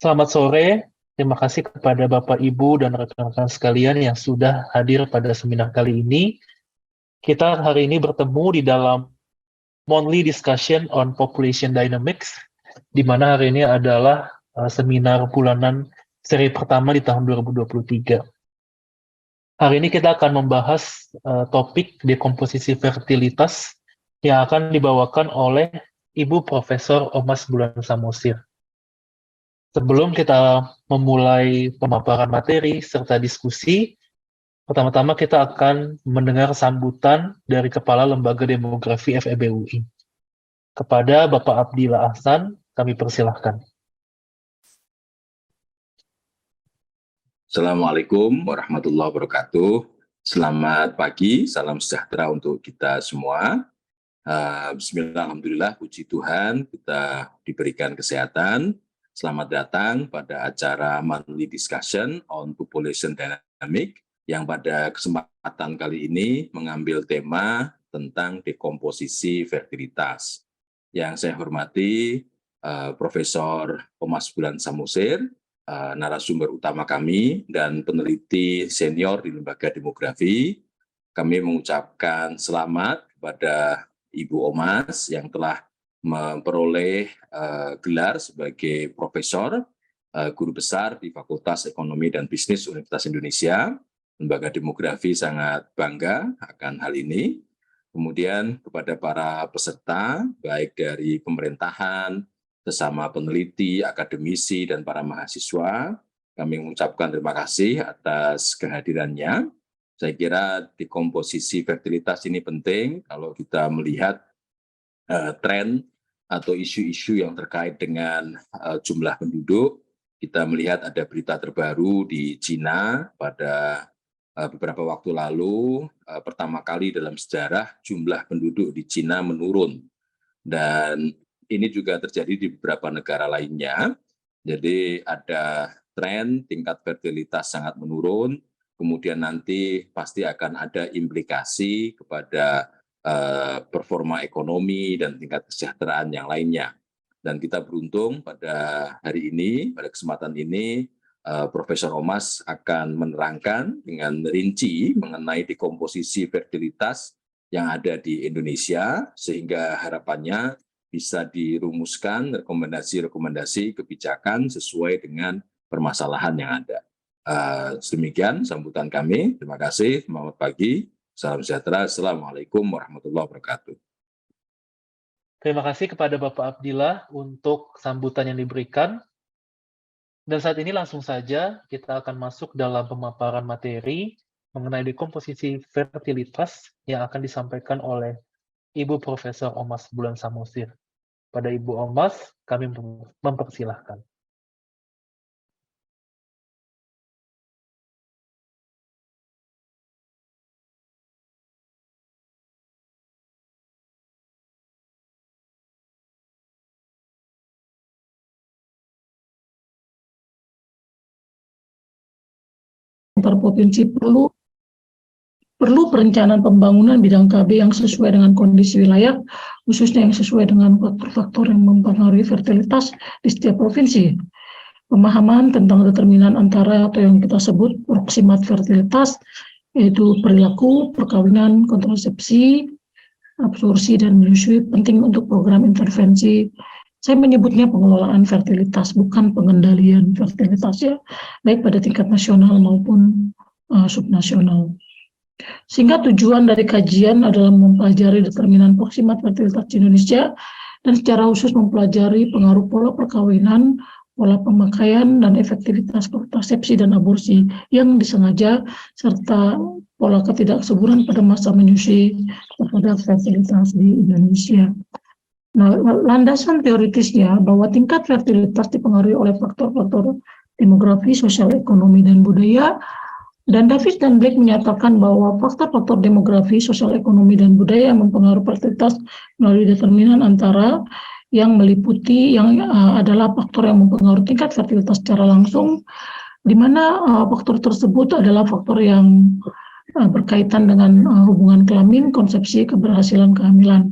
Selamat sore, terima kasih kepada Bapak, Ibu, dan rekan-rekan sekalian yang sudah hadir pada seminar kali ini. Kita hari ini bertemu di dalam monthly discussion on population dynamics, di mana hari ini adalah seminar bulanan seri pertama di tahun 2023. Hari ini kita akan membahas topik dekomposisi fertilitas yang akan dibawakan oleh Ibu Profesor Omas Bulan Samosir. Sebelum kita memulai pemaparan materi serta diskusi, pertama-tama kita akan mendengar sambutan dari Kepala Lembaga Demografi FEB UI. Kepada Bapak Abdillah Ahsan, kami persilahkan. Assalamualaikum warahmatullahi wabarakatuh. Selamat pagi, salam sejahtera untuk kita semua. Bismillah, alhamdulillah, puji Tuhan, kita diberikan kesehatan. Selamat datang pada acara monthly discussion on population dynamic yang pada kesempatan kali ini mengambil tema tentang dekomposisi fertilitas. Yang saya hormati Profesor Omas Bulan Samosir, narasumber utama kami dan peneliti senior di Lembaga Demografi. Kami mengucapkan selamat kepada Ibu Omas yang telah memperoleh gelar sebagai profesor, guru besar di Fakultas Ekonomi dan Bisnis Universitas Indonesia. Lembaga Demografi sangat bangga akan hal ini. Kemudian kepada para peserta, baik dari pemerintahan, sesama peneliti, akademisi, dan para mahasiswa, kami mengucapkan terima kasih atas kehadirannya. Saya kira dekomposisi fertilitas ini penting kalau kita melihat tren atau isu-isu yang terkait dengan jumlah penduduk. Kita melihat ada berita terbaru di Cina pada beberapa waktu lalu, pertama kali dalam sejarah jumlah penduduk di Cina menurun. Dan ini juga terjadi di beberapa negara lainnya. Jadi ada tren tingkat fertilitas sangat menurun, kemudian nanti pasti akan ada implikasi kepada performa ekonomi dan tingkat kesejahteraan yang lainnya. Dan kita beruntung pada hari ini, pada kesempatan ini, Profesor Omas akan menerangkan dengan rinci mengenai dekomposisi fertilitas yang ada di Indonesia, sehingga harapannya bisa dirumuskan rekomendasi-rekomendasi kebijakan sesuai dengan permasalahan yang ada. Demikian sambutan kami. Terima kasih. Selamat pagi. Salam sejahtera. Assalamualaikum warahmatullahi wabarakatuh. Terima kasih kepada Bapak Abdillah untuk sambutan yang diberikan. Dan saat ini langsung saja kita akan masuk dalam pemaparan materi mengenai dekomposisi fertilitas yang akan disampaikan oleh Ibu Profesor Omas Bulan Samosir. Pada Ibu Omas, kami mempersilahkan. Antar provinsi perlu perencanaan pembangunan bidang KB yang sesuai dengan kondisi wilayah, khususnya yang sesuai dengan faktor-faktor yang mempengaruhi fertilitas di setiap provinsi. Pemahaman tentang determinan antara atau yang kita sebut proksimat fertilitas, yaitu perilaku, perkawinan, kontrasepsi, absorpsi, dan menyusui penting untuk program intervensi. Saya menyebutnya pengelolaan fertilitas, bukan pengendalian fertilitas ya, baik pada tingkat nasional maupun subnasional. Sehingga tujuan dari kajian adalah mempelajari determinan proksimat fertilitas di Indonesia dan secara khusus mempelajari pengaruh pola perkawinan, pola pemakaian, dan efektivitas kontrasepsi dan aborsi yang disengaja, serta pola ketidaksuburan pada masa menyusui terhadap fertilitas di Indonesia. Nah, landasan teoritisnya bahwa tingkat fertilitas dipengaruhi oleh faktor-faktor demografi, sosial, ekonomi, dan budaya. Dan Davis dan Blake menyatakan bahwa faktor-faktor demografi, sosial, ekonomi, dan budaya yang mempengaruhi fertilitas melalui determinan antara yang meliputi yang adalah faktor yang mempengaruhi tingkat fertilitas secara langsung, di mana faktor tersebut adalah faktor yang berkaitan dengan hubungan kelamin, konsepsi, keberhasilan kehamilan.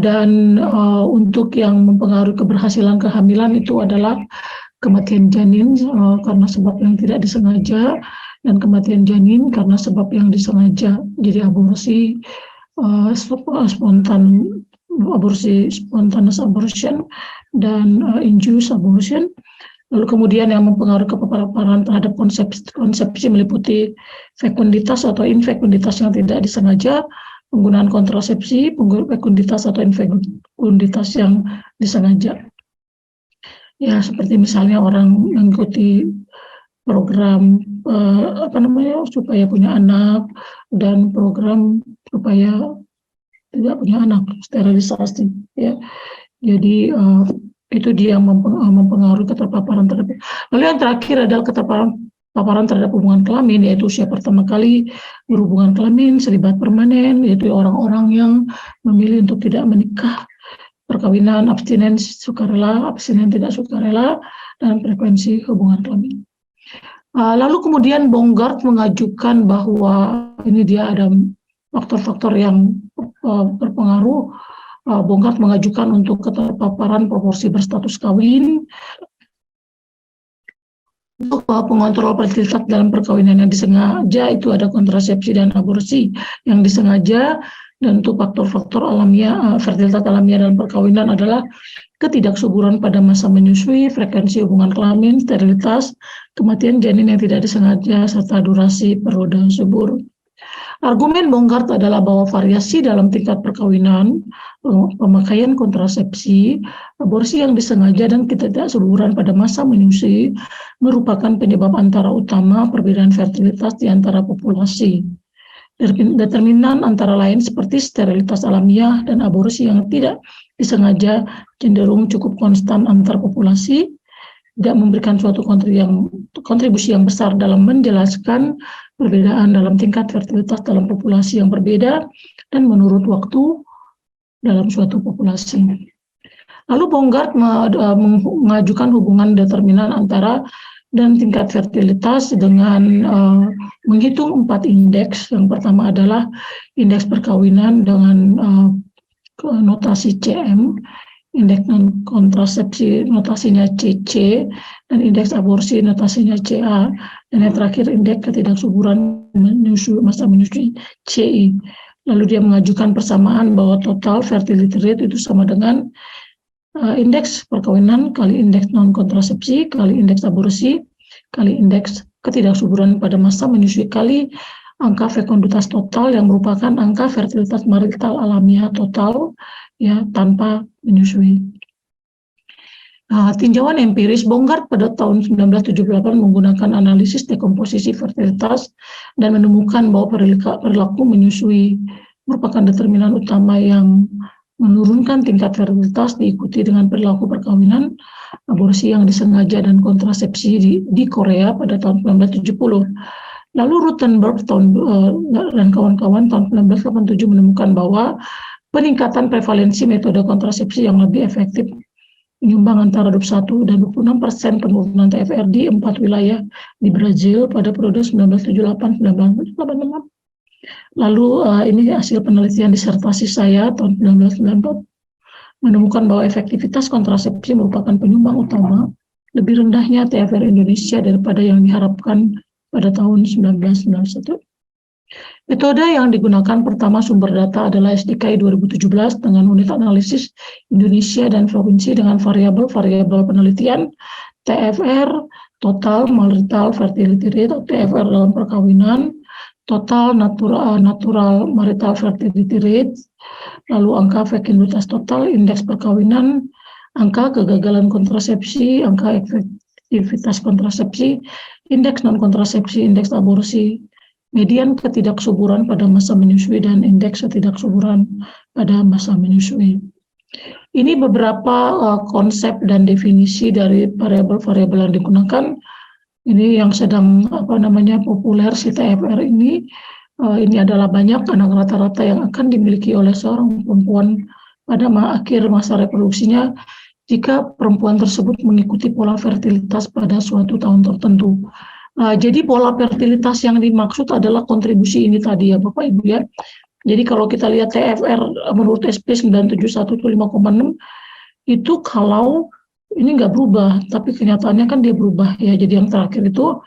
Dan untuk yang mempengaruhi keberhasilan kehamilan itu adalah kematian janin karena sebab yang tidak disengaja, dan kematian janin karena sebab yang disengaja. Jadi aborsi spontaneous abortion dan induced abortion. Lalu kemudian yang mempengaruhi kepaparan terhadap konsepsi meliputi fekunditas atau infekunditas yang tidak disengaja, penggunaan kontrasepsi, fekunditas atau infekunditas yang disengaja. Ya, seperti misalnya orang mengikuti program supaya punya anak, dan program supaya tidak punya anak, sterilisasi, ya. Jadi itu dia yang mempengaruhi keterpaparan terhadap. Lalu yang terakhir adalah keterpaparan terhadap hubungan kelamin, yaitu usia pertama kali berhubungan kelamin, selibat permanen, yaitu orang-orang yang memilih untuk tidak menikah, perkawinan, abstinen sukarela, abstinen tidak sukarela, dan frekuensi hubungan kelamin. Lalu kemudian Bongard mengajukan bahwa ini dia ada faktor-faktor yang berpengaruh. Bongard mengajukan untuk keterpaparan proporsi berstatus kawin, untuk pengontrol fertilitas dalam perkawinan yang disengaja, itu ada kontrasepsi dan aborsi yang disengaja, dan untuk faktor-faktor alamiah, fertilitas alamiah dalam perkawinan adalah ketidaksuburan pada masa menyusui, frekuensi hubungan kelamin, sterilitas, kematian janin yang tidak disengaja, serta durasi periode subur. Argumen Bongard adalah bahwa variasi dalam tingkat perkawinan, pemakaian kontrasepsi, aborsi yang disengaja, dan ketidaksuburan pada masa menyusui merupakan penyebab antara utama perbedaan fertilitas di antara populasi. Determinan antara lain seperti sterilitas alamiah dan aborsi yang tidak disengaja cenderung cukup konstan antar populasi, tidak memberikan suatu kontribusi yang besar dalam menjelaskan perbedaan dalam tingkat fertilitas dalam populasi yang berbeda dan menurut waktu dalam suatu populasi. Lalu Bongard mengajukan hubungan determinan antara dan tingkat fertilitas dengan menghitung 4 indeks. Yang pertama adalah indeks perkawinan dengan notasi CM, indeks non kontrasepsi notasinya CC, dan indeks aborsi notasinya CA, dan yang terakhir indeks ketidaksuburan masa menyusui CI. Lalu dia mengajukan persamaan bahwa total fertility rate itu sama dengan indeks perkawinan kali indeks non kontrasepsi kali indeks aborsi kali indeks ketidaksuburan pada masa menyusui kali angka fekunditas total yang merupakan angka fertilitas marital alamiah total, ya, tanpa menyusui. Tinjauan empiris Bongard pada tahun 1978 menggunakan analisis dekomposisi fertilitas dan menemukan bahwa perilaku menyusui merupakan determinan utama yang menurunkan tingkat fertilitas, diikuti dengan perilaku perkawinan, aborsi yang disengaja, dan kontrasepsi di Korea pada tahun 1970. Lalu Ruttenberg dan kawan-kawan tahun 1987 menemukan bahwa peningkatan prevalensi metode kontrasepsi yang lebih efektif menyumbang antara 21 dan 26% penurunan TFR di 4 wilayah di Brazil pada periode 1978-1986. Lalu ini hasil penelitian disertasi saya tahun 1994 menemukan bahwa efektivitas kontrasepsi merupakan penyumbang utama lebih rendahnya TFR Indonesia daripada yang diharapkan pada tahun 1991. Metode yang digunakan pertama sumber data adalah SDKI 2017 dengan unit analisis Indonesia dan provinsi dengan variabel-variabel penelitian TFR, total marital fertility rate atau TFR dalam perkawinan, total natural marital fertility rate, lalu angka fekunditas total, indeks perkawinan, angka kegagalan kontrasepsi, angka efektivitas kontrasepsi, indeks non-kontrasepsi, indeks aborsi, median ketidaksuburan pada masa menyusui, dan indeks ketidaksuburan pada masa menyusui. Ini beberapa konsep dan definisi dari variabel-variabel yang digunakan. Ini yang sedang populer si TFR ini. Ini adalah banyak anak rata-rata yang akan dimiliki oleh seorang perempuan pada akhir masa reproduksinya jika perempuan tersebut mengikuti pola fertilitas pada suatu tahun tertentu. Jadi pola fertilitas yang dimaksud adalah kontribusi ini tadi, ya Bapak Ibu, ya. Jadi kalau kita lihat TFR menurut SP 971 itu 5,6, itu kalau ini nggak berubah, tapi kenyataannya kan dia berubah ya. Jadi yang terakhir itu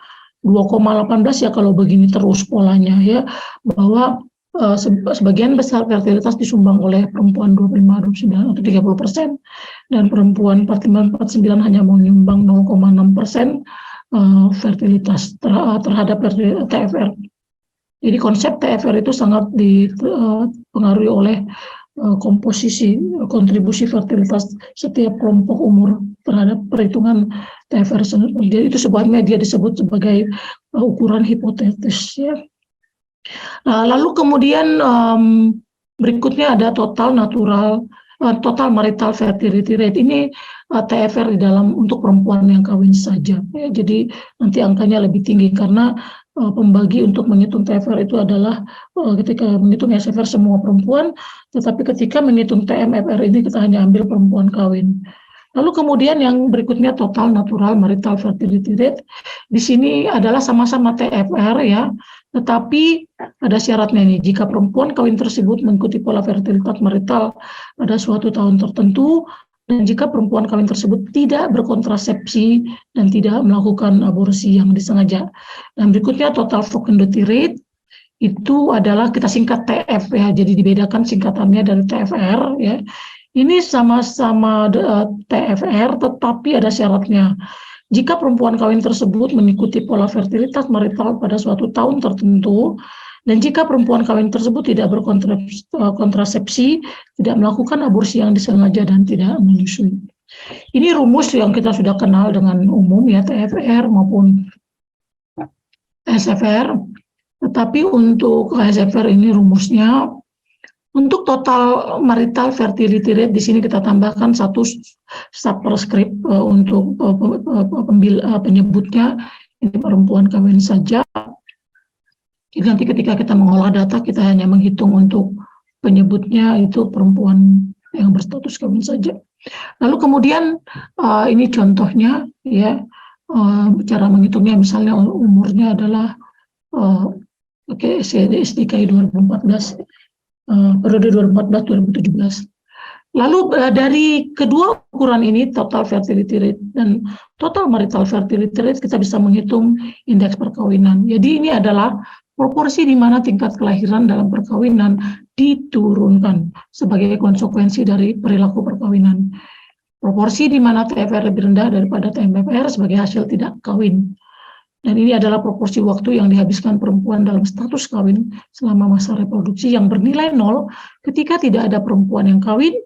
2,18 ya kalau begini terus polanya ya, bahwa sebagian besar fertilitas disumbang oleh perempuan 25-29 atau 30%, dan perempuan 45-49 hanya menyumbang 0,6% fertilitas terhadap TFR. Jadi konsep TFR itu sangat dipengaruhi oleh komposisi kontribusi fertilitas setiap kelompok umur terhadap perhitungan TFR. Jadi itu sebabnya dia disebut sebagai ukuran hipotetis ya. Lalu kemudian berikutnya ada total marital fertility rate. Ini TFR di dalam untuk perempuan yang kawin saja ya. Jadi nanti angkanya lebih tinggi karena pembagi untuk menghitung TFR itu adalah ketika menghitung SFR semua perempuan, tetapi ketika menghitung TMFR ini kita hanya ambil perempuan kawin. Lalu kemudian yang berikutnya total natural marital fertility rate. Di sini adalah sama-sama TFR ya, tetapi ada syaratnya nih. Jika perempuan kawin tersebut mengikuti pola fertilitas marital pada suatu tahun tertentu, dan jika perempuan kawin tersebut tidak berkontrasepsi dan tidak melakukan aborsi yang disengaja. Dan berikutnya total fecundity rate, itu adalah kita singkat TF ya, jadi dibedakan singkatannya dari TFR ya. Ini sama-sama TFR, tetapi ada syaratnya. Jika perempuan kawin tersebut mengikuti pola fertilitas marital pada suatu tahun tertentu, dan jika perempuan kawin tersebut tidak berkontrasepsi, tidak melakukan aborsi yang disengaja dan tidak menyusui. Ini rumus yang kita sudah kenal dengan umum ya, TFR maupun SFR. Tetapi untuk SFR ini rumusnya, untuk total marital fertility rate di sini kita tambahkan satu subscript untuk penyebutnya, ini perempuan kawin saja. Jadi nanti ketika kita mengolah data kita hanya menghitung untuk penyebutnya itu perempuan yang berstatus kawin saja. Lalu kemudian ini contohnya ya, cara menghitungnya misalnya umurnya adalah SDKI 2014. Periode 2014-2017. Lalu dari kedua ukuran ini, total fertility rate dan total marital fertility rate, kita bisa menghitung indeks perkawinan. Jadi ini adalah proporsi di mana tingkat kelahiran dalam perkawinan diturunkan sebagai konsekuensi dari perilaku perkawinan. Proporsi di mana TFR lebih rendah daripada TMFR sebagai hasil tidak kawin. Dan ini adalah proporsi waktu yang dihabiskan perempuan dalam status kawin selama masa reproduksi yang bernilai 0 ketika tidak ada perempuan yang kawin,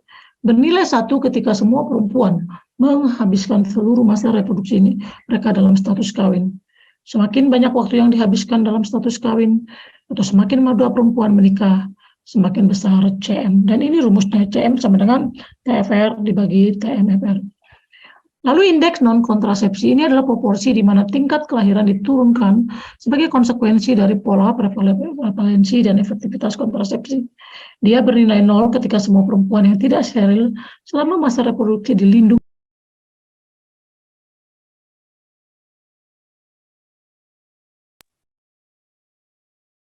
bernilai 1 ketika semua perempuan menghabiskan seluruh masa reproduksi ini mereka dalam status kawin. Semakin banyak waktu yang dihabiskan dalam status kawin atau semakin madu perempuan menikah, semakin besar CM. Dan ini rumusnya, CM sama dengan TFR dibagi TMFR. Lalu indeks non-kontrasepsi ini adalah proporsi di mana tingkat kelahiran diturunkan sebagai konsekuensi dari pola prevalensi dan efektivitas kontrasepsi. Dia bernilai 0 ketika semua perempuan yang tidak steril selama masa reproduksi dilindungi.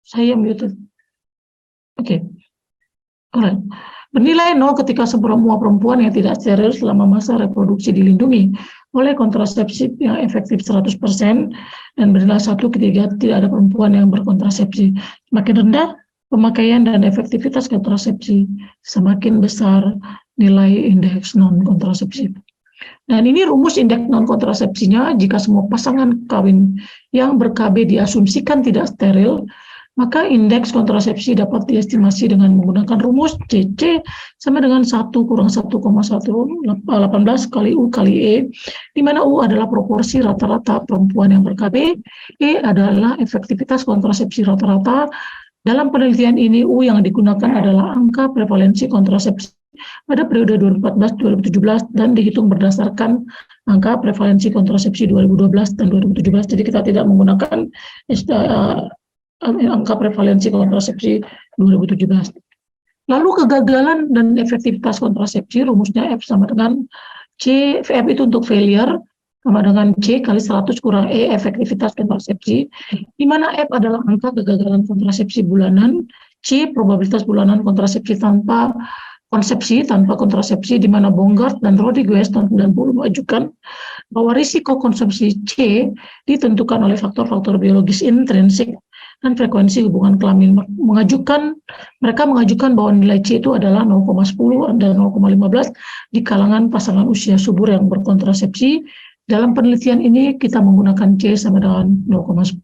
Saya muted. Oke. Alright. Bernilai 0 ketika semua perempuan yang tidak steril selama masa reproduksi dilindungi oleh kontrasepsi yang efektif 100% dan bernilai 1 ketika tidak ada perempuan yang berkontrasepsi. Semakin rendah pemakaian dan efektivitas kontrasepsi, semakin besar nilai indeks non-kontrasepsi. Dan ini rumus indeks non-kontrasepsinya, jika semua pasangan kawin yang ber-KB diasumsikan tidak steril, maka indeks kontrasepsi dapat diestimasi dengan menggunakan rumus CC sama dengan 1 kurang 1,18 kali U kali E, di mana U adalah proporsi rata-rata perempuan yang ber-KB, E adalah efektivitas kontrasepsi rata-rata. Dalam penelitian ini, U yang digunakan adalah angka prevalensi kontrasepsi pada periode 2014-2017 dan dihitung berdasarkan angka prevalensi kontrasepsi 2012 dan 2017. Jadi kita tidak menggunakan angka prevalensi kontrasepsi 2017. Lalu kegagalan dan efektivitas kontrasepsi, rumusnya F sama dengan C, F itu untuk failure, sama dengan C kali 100 kurang E efektivitas kontrasepsi, di mana F adalah angka kegagalan kontrasepsi bulanan, C probabilitas bulanan kontrasepsi tanpa konsepsi tanpa kontrasepsi, di mana Bongard dan Rodriguez tahun 90 mengajukan bahwa risiko konsumsi C ditentukan oleh faktor-faktor biologis intrinsik dan frekuensi hubungan kelamin. Mereka mengajukan bahwa nilai C itu adalah 0,10 dan 0,15 di kalangan pasangan usia subur yang berkontrasepsi. Dalam penelitian ini kita menggunakan C sama dengan 0,10.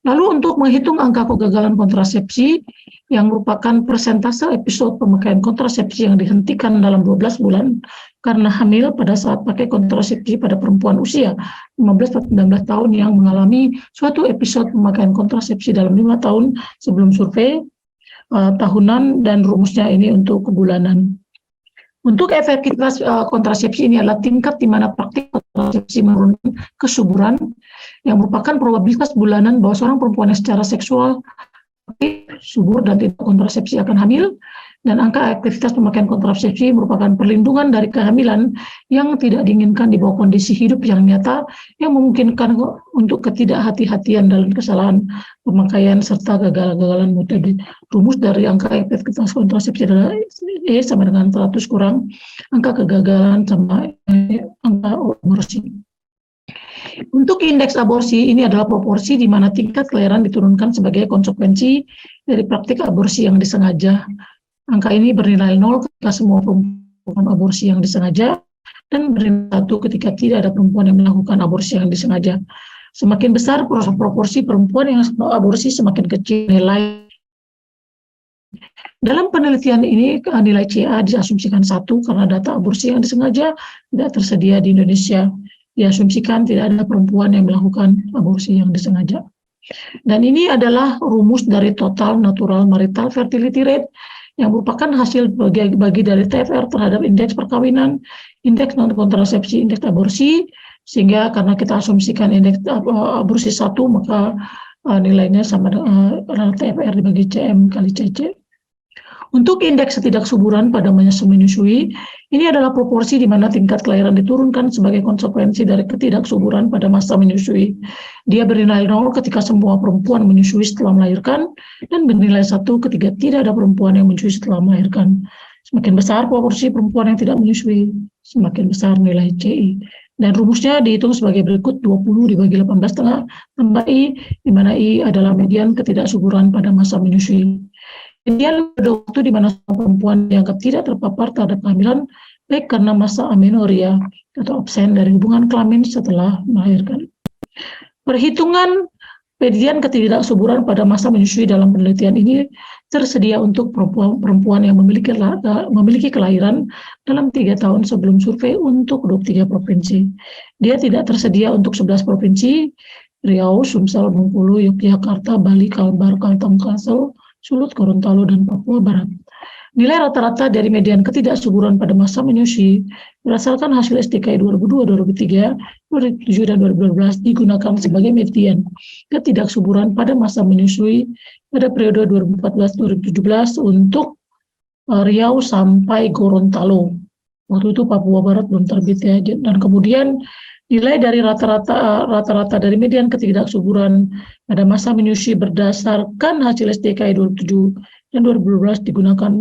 Lalu untuk menghitung angka kegagalan kontrasepsi yang merupakan persentase episode pemakaian kontrasepsi yang dihentikan dalam 12 bulan karena hamil pada saat pakai kontrasepsi pada perempuan usia 15-19 tahun yang mengalami suatu episode pemakaian kontrasepsi dalam 5 tahun sebelum survei tahunan, dan rumusnya ini untuk kebulanan. Untuk efektivitas kontrasepsi ini adalah tingkat di mana praktik kontrasepsi menurunkan kesuburan yang merupakan probabilitas bulanan bahwa seorang perempuan yang secara seksual subur dan tidak kontrasepsi akan hamil, dan angka aktivitas pemakaian kontrasepsi merupakan perlindungan dari kehamilan yang tidak diinginkan di bawah kondisi hidup yang nyata yang memungkinkan untuk ketidakhati-hatian dalam kesalahan pemakaian serta gagalan metode. Rumus dari angka efektivitas kontrasepsi adalah E sama dengan 100 kurang angka kegagalan sama angka aborsi. Untuk indeks aborsi ini adalah proporsi di mana tingkat kelahiran diturunkan sebagai konsekuensi dari praktik aborsi yang disengaja. Angka ini bernilai 0 ketika semua perempuan aborsi yang disengaja, dan bernilai 1 ketika tidak ada perempuan yang melakukan aborsi yang disengaja. Semakin besar proporsi perempuan yang aborsi, semakin kecil nilai. Dalam penelitian ini nilai CA diasumsikan 1 karena data aborsi yang disengaja tidak tersedia di Indonesia. Diasumsikan tidak ada perempuan yang melakukan aborsi yang disengaja. Dan ini adalah rumus dari total natural marital fertility rate yang merupakan hasil bagi dari TFR terhadap indeks perkawinan, indeks non-kontrasepsi, indeks aborsi, sehingga karena kita asumsikan indeks aborsi 1, maka nilainya sama dengan TFR dibagi CM kali CC. Untuk indeks ketidaksuburan pada masa menyusui, ini adalah proporsi di mana tingkat kelahiran diturunkan sebagai konsekuensi dari ketidaksuburan pada masa menyusui. Dia bernilai 0 ketika semua perempuan menyusui setelah melahirkan, dan bernilai 1 ketika tidak ada perempuan yang menyusui setelah melahirkan. Semakin besar proporsi perempuan yang tidak menyusui, semakin besar nilai CI. Dan rumusnya dihitung sebagai berikut: 20 dibagi 18,5 tambah I, di mana I adalah median ketidaksuburan pada masa menyusui. Median pada waktu di mana perempuan dianggap tidak terpapar terhadap kehamilan, baik karena masa amenoria atau absen dari hubungan kelamin setelah melahirkan. Perhitungan median ketidaksuburan pada masa menyusui dalam penelitian ini tersedia untuk perempuan yang memiliki kelahiran dalam 3 tahun sebelum survei untuk 23 provinsi. Dia tidak tersedia untuk 11 provinsi: Riau, Sumsel, Bengkulu, Yogyakarta, Bali, Kalbar, Kalteng, Kalsel, Sulut, Gorontalo, dan Papua Barat. Nilai rata-rata dari median ketidaksuburan pada masa menyusui berdasarkan hasil STKI 2002, 2003, 2007, dan 2012 digunakan sebagai median ketidaksuburan pada masa menyusui pada periode 2014-2017 untuk Riau sampai Gorontalo. Waktu itu Papua Barat belum terbit ya. Dan kemudian nilai dari rata-rata dari median ketidaksuburan pada masa menyusui berdasarkan hasil STKI 2007 dan 2012 digunakan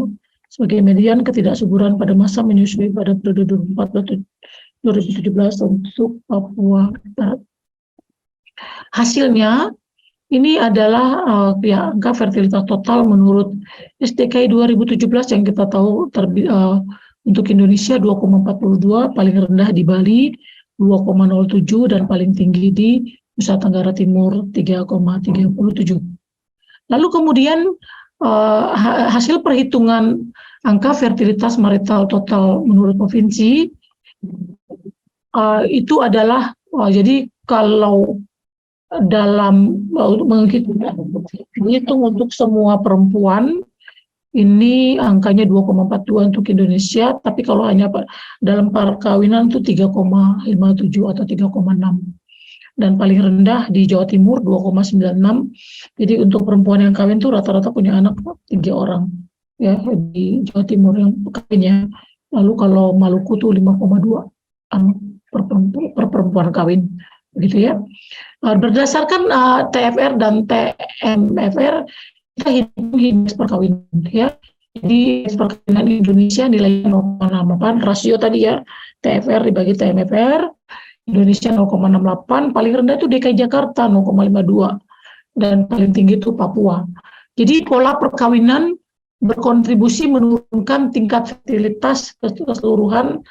sebagai median ketidaksuburan pada masa menyusui pada periode 2014-2017 untuk Papua Barat. Hasilnya ini adalah angka fertilitas total menurut STKI 2017 yang kita tahu untuk Indonesia 2,42, paling rendah di Bali 2,07, dan paling tinggi di Nusa Tenggara Timur 3,37. Lalu kemudian hasil perhitungan angka fertilitas marital total menurut provinsi itu adalah jadi kalau dalam menghitung untuk semua perempuan ini angkanya 2,42 untuk Indonesia, tapi kalau hanya dalam perkawinan itu 3,57 atau 3,6. Dan paling rendah di Jawa Timur 2,96. Jadi untuk perempuan yang kawin itu rata-rata punya anak 3 orang ya di Jawa Timur yang kawinnya. Lalu kalau Maluku tuh 5,2 anak per perempuan kawin, begitu ya. Berdasarkan TFR dan TMFR kita hitung indeks perkawinan ya. Jadi perkawinan Indonesia nilainya 0,68, rasio tadi ya TFR dibagi TMFR, Indonesia 0,68, paling rendah itu DKI Jakarta 0,52 dan paling tinggi itu Papua. Jadi pola perkawinan berkontribusi menurunkan tingkat fertilitas keseluruhan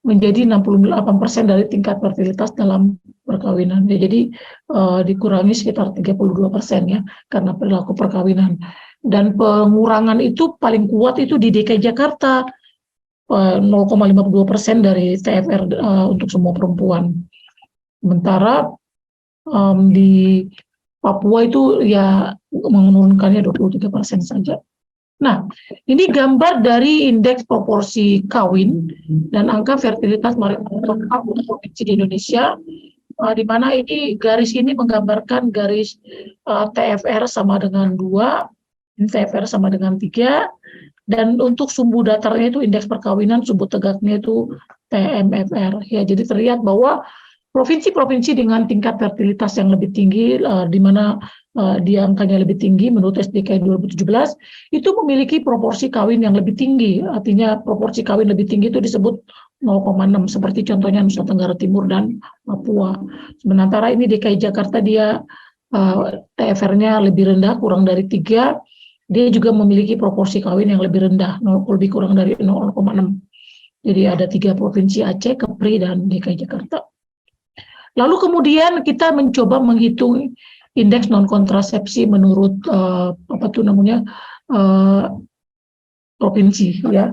menjadi 68% dari tingkat fertilitas dalam perkawinan. Ya, jadi dikurangi sekitar 32% ya karena perilaku perkawinan. Dan pengurangan itu paling kuat itu di DKI Jakarta 0,52% dari TFR untuk semua perempuan. Sementara di Papua itu ya menurunkannya 23% saja. Nah, ini gambar dari indeks proporsi kawin dan angka fertilitas marital untuk provinsi di Indonesia, di mana ini garis ini menggambarkan garis TFR sama dengan 2, TFR sama dengan 3, dan untuk sumbu datarnya itu indeks perkawinan, sumbu tegaknya itu TMFR. Ya, jadi terlihat bahwa provinsi-provinsi dengan tingkat fertilitas yang lebih tinggi, di mana dia angkanya lebih tinggi menurut SDK 2017, itu memiliki proporsi kawin yang lebih tinggi. Artinya proporsi kawin lebih tinggi itu disebut 0,6, seperti contohnya Nusa Tenggara Timur dan Papua. Sementara ini DKI Jakarta dia TFR-nya lebih rendah, kurang dari 3, dia juga memiliki proporsi kawin yang lebih rendah, lebih kurang dari 0,6. Jadi ada 3 provinsi, Aceh, Kepri, dan DKI Jakarta. Lalu kemudian kita mencoba menghitung indeks non kontrasepsi menurut provinsi ya.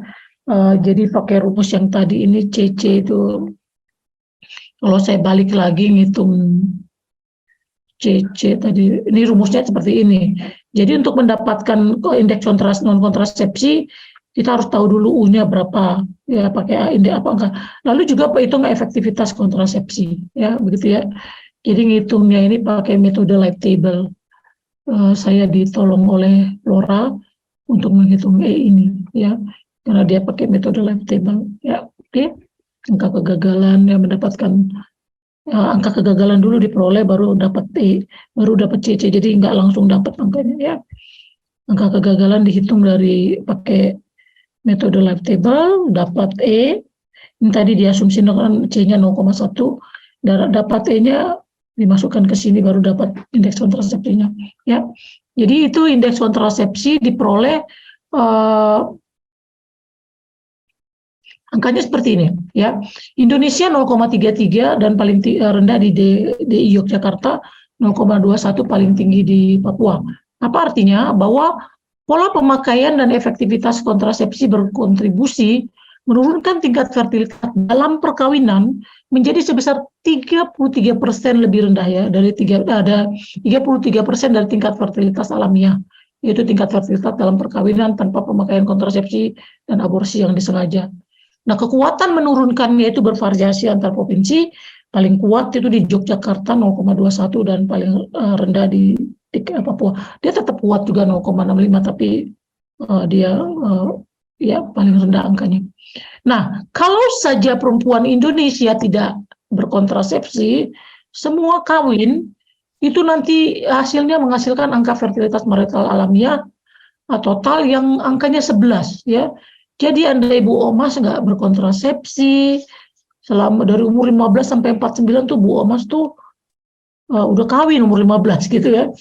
Jadi pakai rumus yang tadi ini CC itu, kalau saya balik lagi ngitung CC tadi, ini rumusnya seperti ini. Jadi untuk mendapatkan indeks non kontrasepsi kita harus tahu dulu U-nya berapa, ya pakai indeks apa enggak. Lalu juga hitung efektivitas kontrasepsi, ya begitu ya. Jadi ngitungnya ini pakai metode live table. Saya ditolong oleh Laura untuk menghitung ini, ya, karena dia pakai metode live table, ya. Oke. Angka kegagalan yang mendapatkan angka kegagalan dulu diperoleh, baru dapat baru dapat CC. Jadi nggak langsung dapat angkanya, ya. Angka kegagalan dihitung dari pakai metode live table, dapat E, ini tadi diasumsikan C-nya 0,1, dapat E-nya dimasukkan ke sini baru dapat indeks kontrasepsinya, ya. Jadi itu indeks kontrasepsi diperoleh angkanya seperti ini, ya. Indonesia 0,33 dan paling rendah di DI Yogyakarta, 0,21 paling tinggi di Papua. Apa artinya? Bahwa pola pemakaian dan efektivitas kontrasepsi berkontribusi menurunkan tingkat fertilitas dalam perkawinan menjadi sebesar 33% lebih rendah, ya, dari 33% dari tingkat fertilitas alamiah, yaitu tingkat fertilitas dalam perkawinan tanpa pemakaian kontrasepsi dan aborsi yang disengaja. Nah, kekuatan menurunkannya itu bervariasi antar provinsi. Paling kuat itu di Yogyakarta 0,21 dan paling rendah di Papua. Dia tetap kuat juga 0,65, tapi dia ya paling rendah angkanya. Nah, kalau saja perempuan Indonesia tidak berkontrasepsi, semua kawin itu nanti hasilnya menghasilkan angka fertilitas marital alamiah total yang angkanya 11, ya. Jadi andai Bu Omas nggak berkontrasepsi selama dari umur 15 sampai 49 tuh Bu Omas tuh udah kawin umur 15 gitu, ya.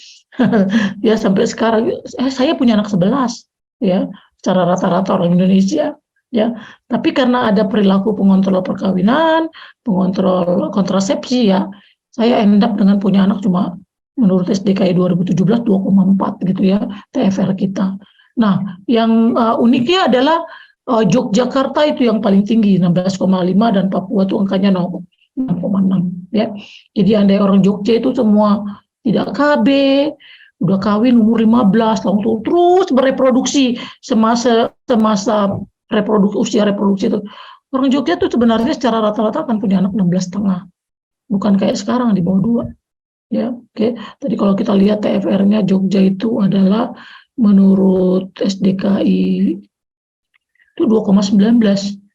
Ya sampai sekarang saya punya anak 11, ya, secara rata-rata orang Indonesia, ya. Tapi karena ada perilaku pengontrol perkawinan, pengontrol kontrasepsi, ya, saya end up dengan punya anak cuma menurut SDKI 2017 2,4 gitu, ya, TFR kita. Nah, yang uniknya adalah Yogyakarta itu yang paling tinggi 16,5 dan Papua itu angkanya 6,6, ya. Jadi andai orang Jogja itu semua tidak KB, udah kawin umur 15, langsung terus bereproduksi semasa usia reproduksi itu. Orang Jogja itu sebenarnya secara rata-rata akan punya anak 16,5. Bukan kayak sekarang di bawah 2. Ya, oke. Tadi kalau kita lihat TFR-nya Jogja itu adalah menurut SDKI itu 2,19,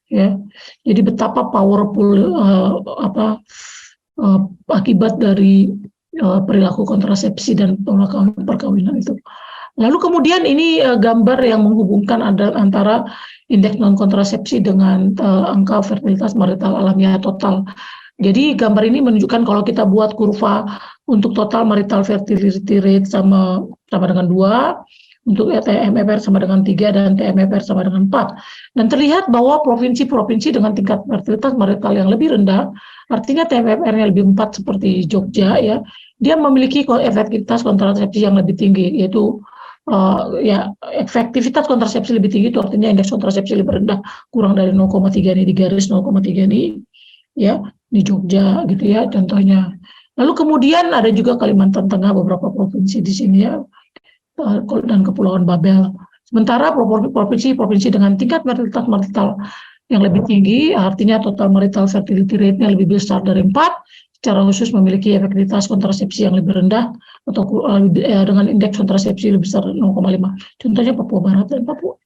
ya. Jadi betapa powerful akibat dari perilaku kontrasepsi dan perkawinan itu. Lalu kemudian ini gambar yang menghubungkan antara indeks non kontrasepsi dengan angka fertilitas marital alamiah total. Jadi gambar ini menunjukkan kalau kita buat kurva untuk total marital fertility rate sama dengan 2, untuk TMFR sama dengan 3 dan TMFR sama dengan 4. Dan terlihat bahwa provinsi-provinsi dengan tingkat fertilitas marital yang lebih rendah, artinya TMFR-nya lebih 4 seperti Jogja ya, dia memiliki efektivitas kontrasepsi yang lebih tinggi, yaitu efektivitas kontrasepsi lebih tinggi itu artinya indeks kontrasepsi lebih rendah, kurang dari 0,3 ini di garis 0,3 ini ya di Jogja gitu ya contohnya. Lalu kemudian ada juga Kalimantan Tengah, beberapa provinsi di sini ya, dan Kepulauan Babel. Sementara provinsi-provinsi dengan tingkat fertilitas marital yang lebih tinggi, artinya total marital fertility rate-nya lebih besar dari 4, secara khusus memiliki efektivitas kontrasepsi yang lebih rendah atau dengan indeks kontrasepsi lebih besar 0,5. Contohnya Papua Barat dan Papua.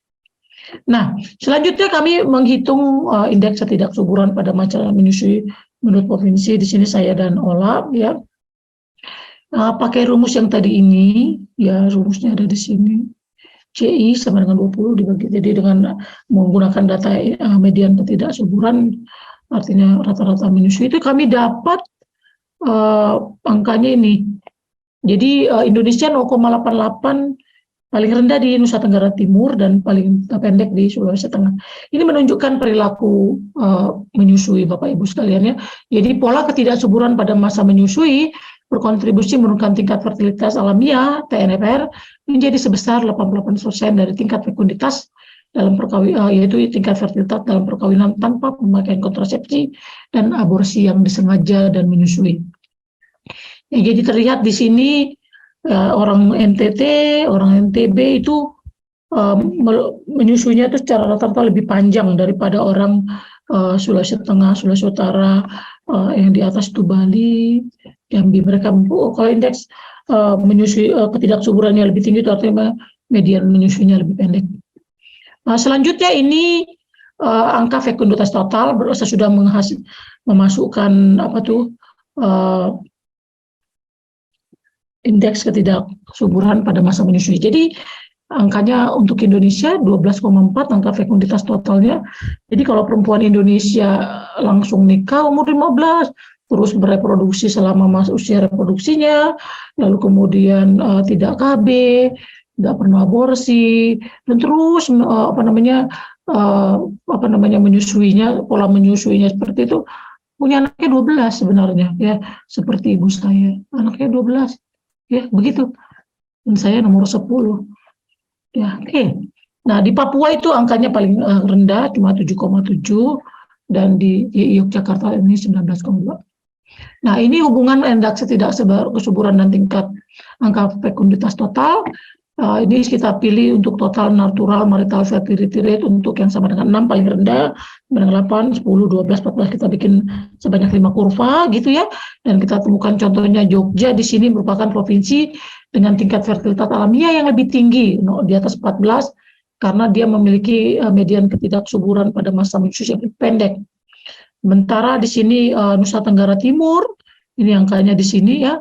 Nah, selanjutnya kami menghitung indeks ketidaksuburan pada masa menyusui menurut provinsi. Di sini saya dan Ola ya. Pakai rumus yang tadi ini, ya rumusnya ada di sini. CI sama dengan 20 dibagi. Jadi dengan menggunakan data median ketidaksuburan, artinya rata-rata menyusui, itu kami dapat angkanya ini. Jadi Indonesia 0,88 paling rendah di Nusa Tenggara Timur dan paling pendek di Sulawesi Tengah. Ini menunjukkan perilaku menyusui Bapak Ibu sekalian ya. Jadi pola ketidaksuburan pada masa menyusui berkontribusi menurunkan tingkat fertilitas alamiah TNFR menjadi sebesar 88% dari tingkat fekunditas dalam perkawinan, yaitu tingkat fertilitas dalam perkawinan tanpa pemakaian kontrasepsi dan aborsi yang disengaja dan menyusui. Ya, jadi terlihat di sini orang NTT, orang NTB itu menyusuinya itu secara rata-rata lebih panjang daripada orang Sulawesi Tengah, Sulawesi Utara, yang di atas itu Bali, Jambi. Mereka kalau indeks menyusui ketidaksuburannya lebih tinggi itu artinya median menyusuinya lebih pendek. Selanjutnya ini angka fekunditas total, saya sudah memasukkan indeks ketidaksuburan pada masa menyusui. Jadi angkanya untuk Indonesia 12,4 angka fekunditas totalnya. Jadi kalau perempuan Indonesia langsung nikah umur 15, terus bereproduksi selama masa usia reproduksinya, lalu kemudian tidak KB, tidak pernah aborsi, dan terus menyusuinya, pola menyusuinya seperti itu, punya anaknya 12 sebenarnya ya, seperti ibu saya, anaknya 12. Ya, begitu. Dan saya nomor 10. Ya, oke. Nah, di Papua itu angkanya paling rendah, cuma 7,7, dan di Yogyakarta ini 19,2. Nah, ini hubungan indeks ketidaksuburan dan tingkat angka fekunditas total. Ini kita pilih untuk total natural marital fertility rate untuk yang sama dengan 6 paling rendah, dengan 8, 10, 12, 14 kita bikin sebanyak 5 kurva gitu ya. Dan kita temukan contohnya Jogja di sini merupakan provinsi dengan tingkat fertilitas alamiah yang lebih tinggi, di atas 14, karena dia memiliki median ketidaksuburan pada masa menyusui yang lebih pendek. Sementara di sini Nusa Tenggara Timur, ini angkanya di sini ya,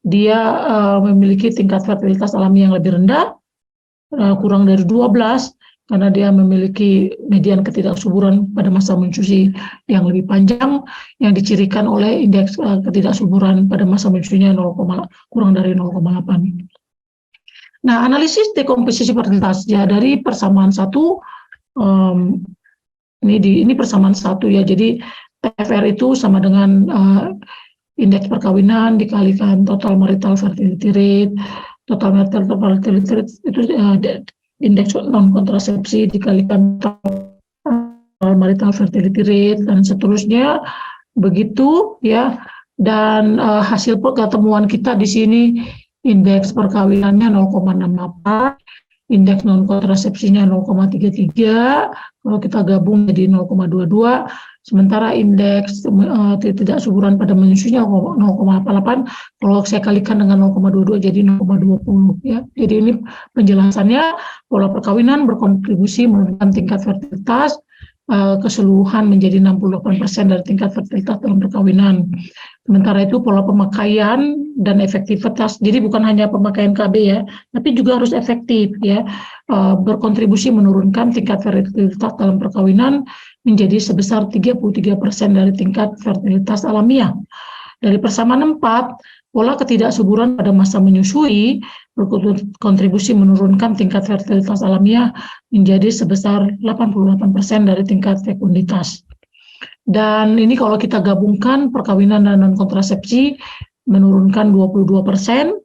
dia memiliki tingkat fertilitas alami yang lebih rendah, kurang dari 12, karena dia memiliki median ketidaksuburan pada masa menyusui yang lebih panjang, yang dicirikan oleh indeks ketidaksuburan pada masa menyusuinya kurang dari 0,8. Nah, analisis dekomposisi fertilitas ya dari persamaan 1, ini persamaan 1 ya, jadi TFR itu sama dengan indeks perkawinan dikalikan total marital fertility rate, total marital fertility rate itu indeks non kontrasepsi dikalikan total marital fertility rate dan seterusnya begitu ya. Dan hasil ketemuan kita di sini indeks perkawinannya 0,68, indeks non kontrasepsinya 0,33, kalau kita gabung jadi 0,22. Sementara indeks ketidaksuburan pada menyusuinya 0,88, kalau saya kalikan dengan 0,22 jadi 0,20 ya. Jadi ini penjelasannya, pola perkawinan berkontribusi menurunkan tingkat fertilitas keseluruhan menjadi 68% dari tingkat fertilitas dalam perkawinan. Sementara itu pola pemakaian dan efektivitas, jadi bukan hanya pemakaian KB ya, tapi juga harus efektif ya, berkontribusi menurunkan tingkat fertilitas dalam perkawinan menjadi sebesar 33% dari tingkat fertilitas alamiah. Dari persamaan 4, pola ketidaksuburan pada masa menyusui berkontribusi menurunkan tingkat fertilitas alamiah menjadi sebesar 88% dari tingkat fekunditas. Dan ini kalau kita gabungkan perkawinan dan non-kontrasepsi menurunkan 22%,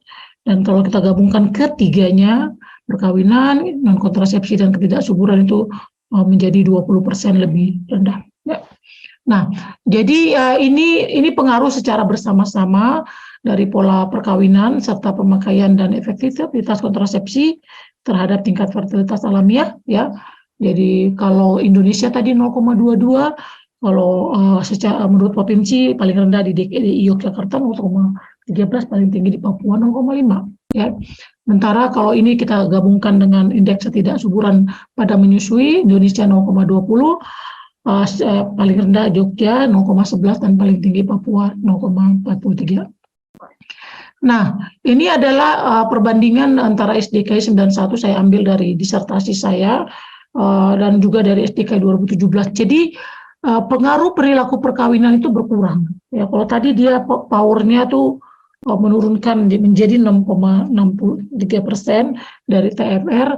dan kalau kita gabungkan ketiganya, perkawinan, non-kontrasepsi, dan ketidaksuburan itu menjadi 20% lebih rendah. Ya. Nah, jadi ini pengaruh secara bersama-sama dari pola perkawinan serta pemakaian dan efektivitas kontrasepsi terhadap tingkat fertilitas alamiah ya. Jadi kalau Indonesia tadi 0,22, kalau secara menurut provinsi paling rendah di DKI Yogyakarta 0,13, paling tinggi di Papua 0,5 ya. Sementara kalau ini kita gabungkan dengan indeks ketidaksuburan pada menyusui, Indonesia 0,20, paling rendah Jogja 0,11 dan paling tinggi Papua 0,43. Nah, ini adalah perbandingan antara SDKI 91, saya ambil dari disertasi saya, dan juga dari SDKI 2017. Jadi pengaruh perilaku perkawinan itu berkurang. Ya, kalau tadi dia powernya tuh menurunkan menjadi 6,63% dari TFR,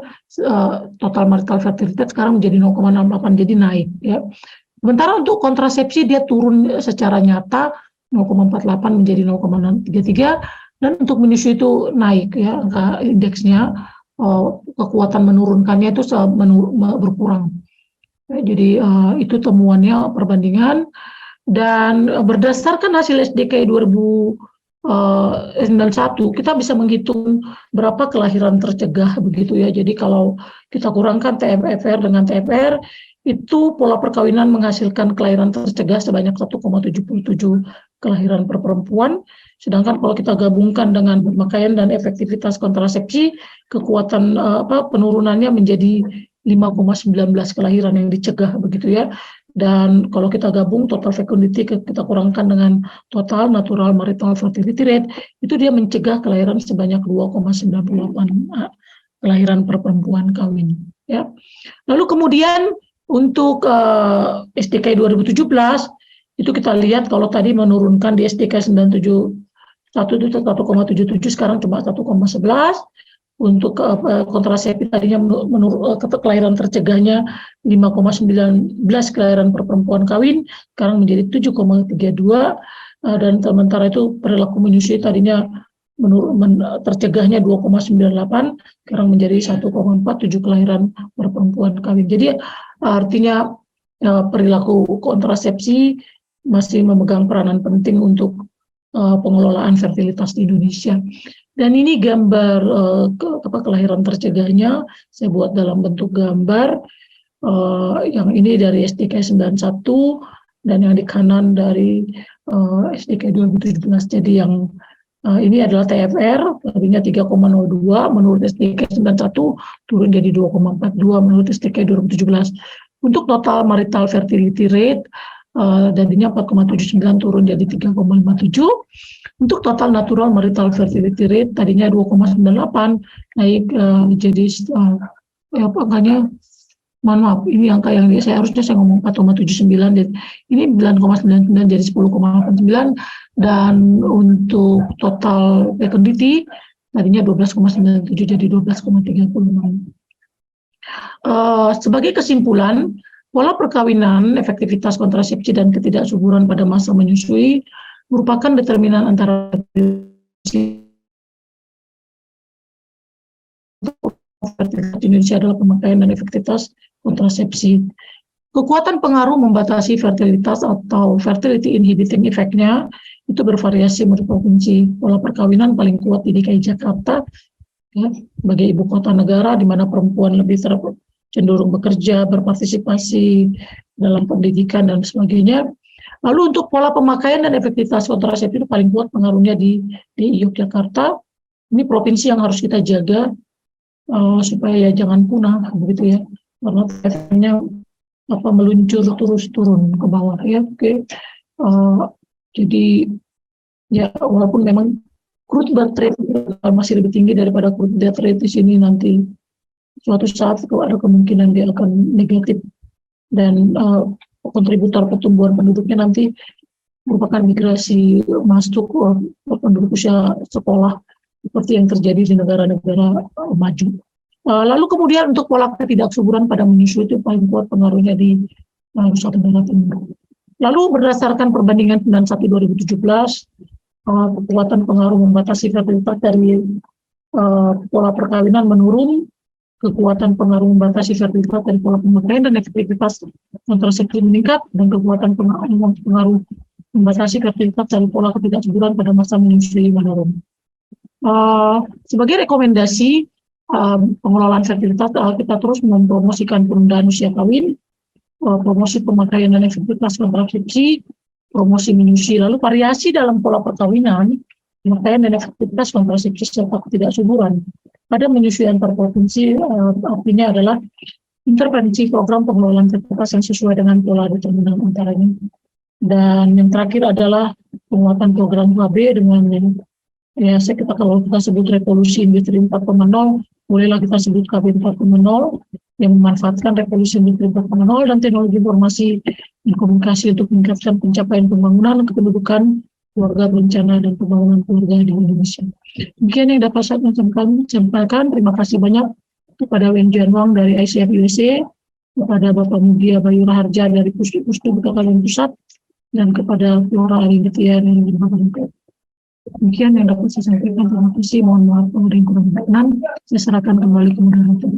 total marital fertility sekarang menjadi 0,68, jadi naik. Ya. Sementara untuk kontrasepsi dia turun secara nyata 0,48 menjadi 0,33, dan untuk menyusui itu naik ya, angka indeksnya, kekuatan menurunkannya itu berkurang. Ya, jadi itu temuannya perbandingan, dan berdasarkan hasil SDKI 2091 kita bisa menghitung berapa kelahiran tercegah begitu ya. Jadi kalau kita kurangkan TFR dengan TFR, itu pola perkawinan menghasilkan kelahiran tercegah sebanyak 1,77 kelahiran per perempuan. Sedangkan kalau kita gabungkan dengan pemakaian dan efektivitas kontrasepsi, kekuatan penurunannya menjadi 5,19 kelahiran yang dicegah begitu ya. Dan kalau kita gabung total fecundity kita kurangkan dengan total natural marital fertility rate, itu dia mencegah kelahiran sebanyak 2,98 kelahiran per perempuan kawin ya. Lalu kemudian untuk SDKI 2017 itu kita lihat kalau tadi menurunkan di SDKI 97 itu 1,77, sekarang cuma 1,11. Untuk kontrasepsi tadinya kelahiran tercegahnya 5,19 kelahiran per perempuan kawin, sekarang menjadi 7,32, dan sementara itu perilaku menyusui tadinya tercegahnya 2,98, sekarang menjadi 1,47 kelahiran per perempuan kawin. Jadi artinya perilaku kontrasepsi masih memegang peranan penting untuk pengelolaan fertilitas di Indonesia. Dan ini gambar kelahiran tercegahnya, saya buat dalam bentuk gambar, yang ini dari SDKI 91 dan yang di kanan dari SDKI 2017. Jadi yang ini adalah TFR, tadinya 3,02 menurut SDKI 91, turun jadi 2,42 menurut SDKI 2017. Untuk total marital fertility rate, tadinya 4,79 turun jadi 3,57. Untuk total natural marital fertility rate tadinya 2,98 naik jadi angkanya, mohon maaf, ini angka yang saya ngomong 4,79, ini 9,99 jadi 10,89, dan untuk total fecundity tadinya 12,97 jadi 12,36. Sebagai kesimpulan, pola perkawinan, efektivitas kontrasepsi, dan ketidaksuburan pada masa menyusui merupakan determinan antara Indonesia adalah pemakaian dan efektivitas kontrasepsi. Kekuatan pengaruh membatasi fertilitas atau fertility inhibiting effect-nya itu bervariasi menurut provinsi. Pola perkawinan paling kuat di DKI Jakarta ya, sebagai ibu kota negara di mana perempuan lebih cenderung bekerja, berpartisipasi dalam pendidikan dan sebagainya. Lalu untuk pola pemakaian dan efektivitas kontrasepsi itu paling kuat pengaruhnya di Yogyakarta. Ini provinsi yang harus kita jaga supaya jangan punah begitu ya, karena efeknya meluncur terus turun ke bawah ya. Oke. Jadi ya walaupun memang crude birth rate masih lebih tinggi daripada crude death rate di sini, nanti suatu saat ada kemungkinan dia akan negatif, dan kontributor pertumbuhan penduduknya nanti merupakan migrasi masuk penduduk usia sekolah seperti yang terjadi di negara-negara maju. Lalu kemudian untuk pola ketidaksuburan pada menyusui itu paling kuat pengaruhnya di Nusa Tenggara Timur. Lalu berdasarkan perbandingan 91-2017, kekuatan pengaruh membatasi fertilitas dari pola perkawinan menurun, kekuatan pengaruh membatasi fertilitas dari pola pemakaian dan efektivitas kontrasepsi meningkat, dan kekuatan pengaruh membatasi fertilitas dari pola ketidaksuburan pada masa menyusui menurun. Sebagai rekomendasi pengelolaan fertilitas, kita terus mempromosikan penundaan usia kawin, promosi pemakaian dan efektivitas kontrasepsi, promosi menyusui, lalu variasi dalam pola perkawinan, pemakaian dan efektivitas kontrasepsi serta ketidaksuburan. Pada menyusui antar provinsi, artinya adalah intervensi program pengelolaan fertilitas yang sesuai dengan pola determinan antaranya. Dan yang terakhir adalah penguatan program KB dengan kalau kita sebut revolusi industri 4.0, bolehlah kita sebut KB 4.0 yang memanfaatkan revolusi industri 4.0 dan teknologi informasi dan komunikasi untuk meningkatkan pencapaian pembangunan kependudukan, keluarga berencana, dan pembangunan keluarga di Indonesia. Demikian yang dapat saya sampaikan. Terima kasih banyak kepada Wen Jianwang dari ICF USA, kepada Bapak Mugia Bayu Raharja dari Pustu Bekalan Pusat, dan kepada Flora Aringetia dari Bapak. Demikian yang dapat saya sampaikan. Terima kasih. Mohon maaf kalau ada yang kurang berkenan. Saya serahkan kembali ke moderator.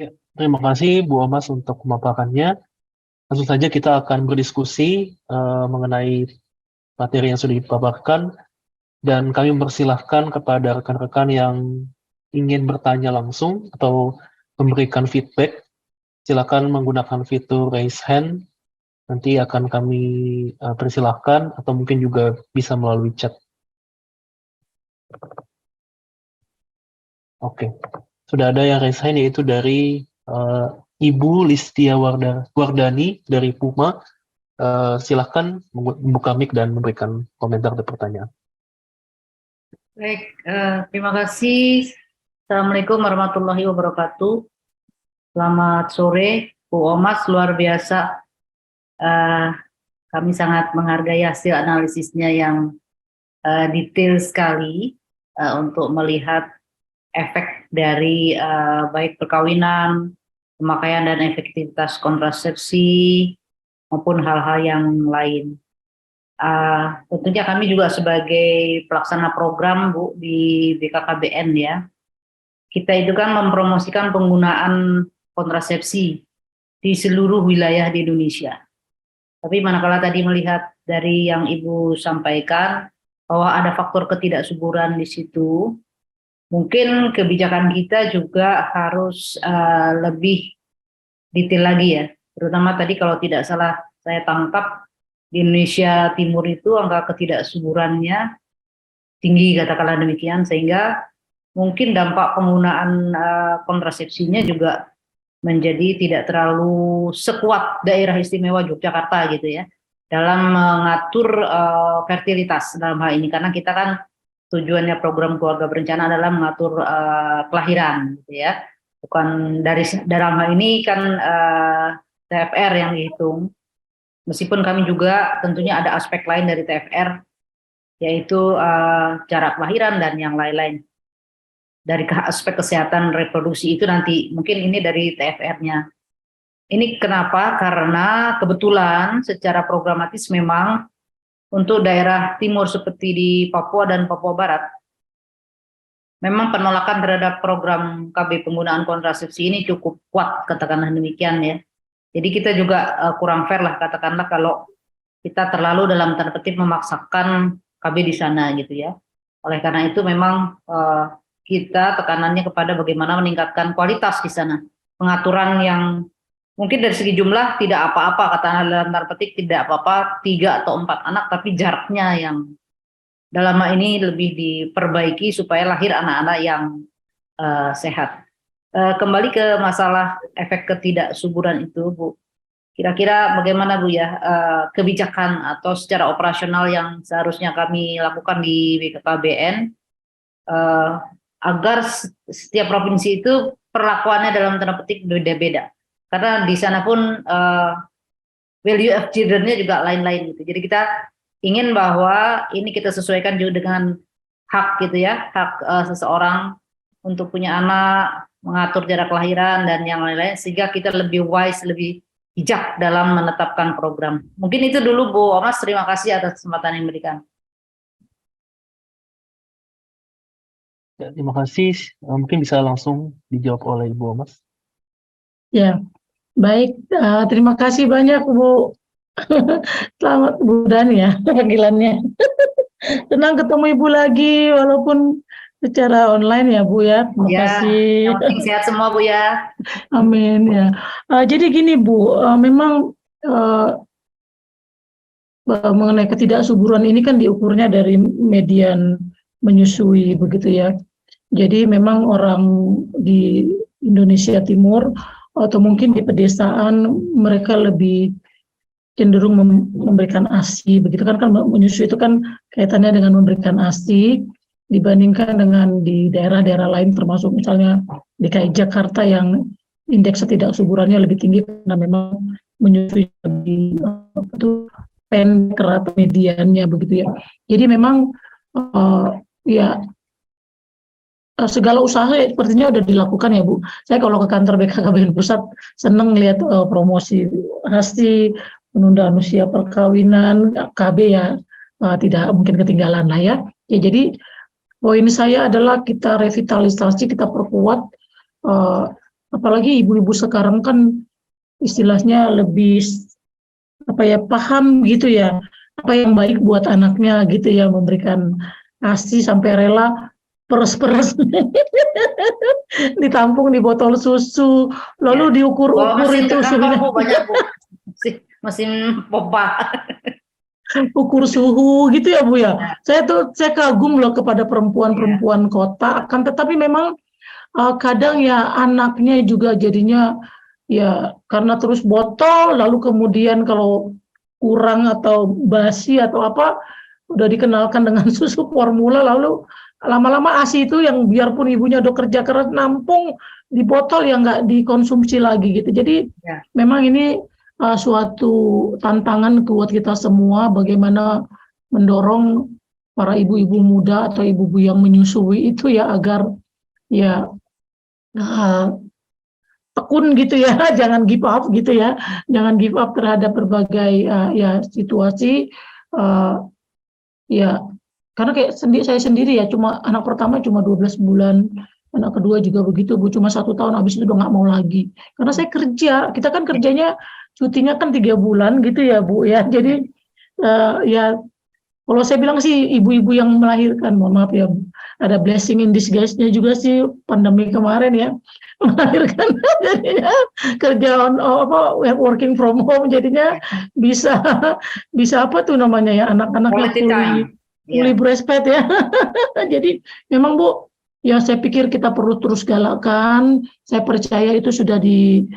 Ya, terima kasih Bu Omas untuk pemaparannya. Langsung saja kita akan berdiskusi mengenai materi yang sudah dipaparkan, dan kami mempersilahkan kepada rekan-rekan yang ingin bertanya langsung atau memberikan feedback, silakan menggunakan fitur raise hand. Nanti akan kami persilahkan, atau mungkin juga bisa melalui chat. Oke, sudah ada yang raise hand, yaitu dari Ibu Listia Wardani dari Puma. Silahkan membuka mic dan memberikan komentar atau pertanyaan. Baik, terima kasih. Assalamualaikum warahmatullahi wabarakatuh. Selamat sore, Bu Omas, luar biasa. Kami sangat menghargai hasil analisisnya yang detail sekali untuk melihat efek dari baik perkawinan, pemakaian dan efektivitas kontrasepsi, maupun hal-hal yang lain. Tentunya kami juga sebagai pelaksana program, Bu, di BKKBN ya, kita itu kan mempromosikan penggunaan kontrasepsi di seluruh wilayah di Indonesia. Tapi manakala tadi melihat dari yang Ibu sampaikan bahwa ada faktor ketidaksuburan di situ, mungkin kebijakan kita juga harus lebih detail lagi ya. Terutama tadi kalau tidak salah saya tangkap, di Indonesia Timur itu angka ketidaksuburannya tinggi, katakanlah demikian, sehingga mungkin dampak penggunaan kontrasepsinya juga menjadi tidak terlalu sekuat daerah istimewa Yogyakarta gitu ya, dalam mengatur fertilitas dalam hal ini, karena kita kan tujuannya program keluarga berencana adalah mengatur kelahiran gitu ya, bukan dalam hal ini kan TFR yang dihitung, meskipun kami juga tentunya ada aspek lain dari TFR, yaitu jarak kelahiran dan yang lain-lain. Dari aspek kesehatan reproduksi itu nanti mungkin ini dari TFR-nya. Ini kenapa? Karena kebetulan secara programatis memang untuk daerah timur seperti di Papua dan Papua Barat, memang penolakan terhadap program KB penggunaan kontrasepsi ini cukup kuat, katakanlah demikian ya. Jadi kita juga kurang fair lah, katakanlah kalau kita terlalu dalam tanda petik memaksakan KB di sana gitu ya. Oleh karena itu memang kita tekanannya kepada bagaimana meningkatkan kualitas di sana. Pengaturan yang mungkin dari segi jumlah tidak apa-apa, katakanlah dalam tanda petik tidak apa-apa 3 atau 4 anak, tapi jaraknya yang dalam hal ini lebih diperbaiki supaya lahir anak-anak yang sehat. Kembali ke masalah efek ketidaksuburan itu, Bu. Kira-kira bagaimana, Bu, ya, kebijakan atau secara operasional yang seharusnya kami lakukan di BKKBN agar setiap provinsi itu perlakuannya dalam tanda petik beda-beda. Karena di sana pun value of children-nya juga lain-lain gitu. Jadi kita ingin bahwa ini kita sesuaikan juga dengan hak gitu ya, hak seseorang untuk punya anak, mengatur jarak kelahiran dan yang lain-lain, sehingga kita lebih wise, lebih bijak dalam menetapkan program. Mungkin itu dulu, Bu Omas. Terima kasih atas kesempatan yang diberikan. Ya, terima kasih. Mungkin bisa langsung dijawab oleh Ibu Omas. Ya, baik. Terima kasih banyak, Bu. Selamat Bu Dani ya, panggilannya. Senang ketemu Ibu lagi, walaupun secara online ya, Bu ya. Terima kasih. Yang penting sehat semua, Bu ya. Amin ya. Jadi gini, Bu, memang mengenai ketidaksuburan ini kan diukurnya dari median menyusui begitu ya. Jadi memang orang di Indonesia Timur atau mungkin di pedesaan mereka lebih cenderung memberikan ASI begitu kan menyusui itu kan kaitannya dengan memberikan ASI dibandingkan dengan di daerah-daerah lain termasuk misalnya DKI Jakarta yang indeks ketidaksuburannya lebih tinggi karena memang menyusui lebih pendek rata mediannya begitu ya. Jadi memang ya segala usaha sepertinya udah dilakukan ya Bu. Saya kalau ke kantor BKKBN Pusat seneng lihat promosi ASI, penundaan usia perkawinan, KB ya tidak mungkin ketinggalan lah ya. Ya jadi poin saya adalah kita revitalisasi, kita perkuat, apalagi ibu-ibu sekarang kan istilahnya lebih paham gitu ya, apa yang baik buat anaknya gitu ya, memberikan ASI sampai rela peres-peres ditampung di botol susu, lalu diukur-ukur itu sebenarnya banyak Bu. Mesin pompa. Ukur suhu gitu ya Bu ya. Saya kagum loh kepada perempuan-perempuan kota, kan tetapi memang kadang ya anaknya juga jadinya ya karena terus botol, lalu kemudian kalau kurang atau basi atau apa udah dikenalkan dengan susu formula, lalu lama-lama ASI itu yang biarpun ibunya udah kerja keras nampung di botol yang nggak dikonsumsi lagi gitu. Jadi memang ini suatu tantangan buat kita semua bagaimana mendorong para ibu-ibu muda atau ibu-ibu yang menyusui itu ya agar ya tekun gitu ya, jangan give up gitu ya, jangan give up terhadap berbagai ya situasi ya. Karena kayak saya sendiri ya, cuma anak pertama cuma 12 bulan, anak kedua juga begitu Bu, cuma 1 tahun habis itu udah nggak mau lagi. Karena saya kerja, kita kan kerjanya cutinya kan 3 bulan gitu ya Bu ya. Jadi ya kalau saya bilang sih ibu-ibu yang melahirkan, mohon maaf ya, ada blessing in disguise-nya juga sih pandemi kemarin ya, melahirkan jadinya kerja working from home jadinya bisa apa tuh namanya ya, anak-anaknya fully breastfed ya. Jadi memang Bu, ya saya pikir kita perlu terus galakkan. Saya percaya itu sudah dimasukkan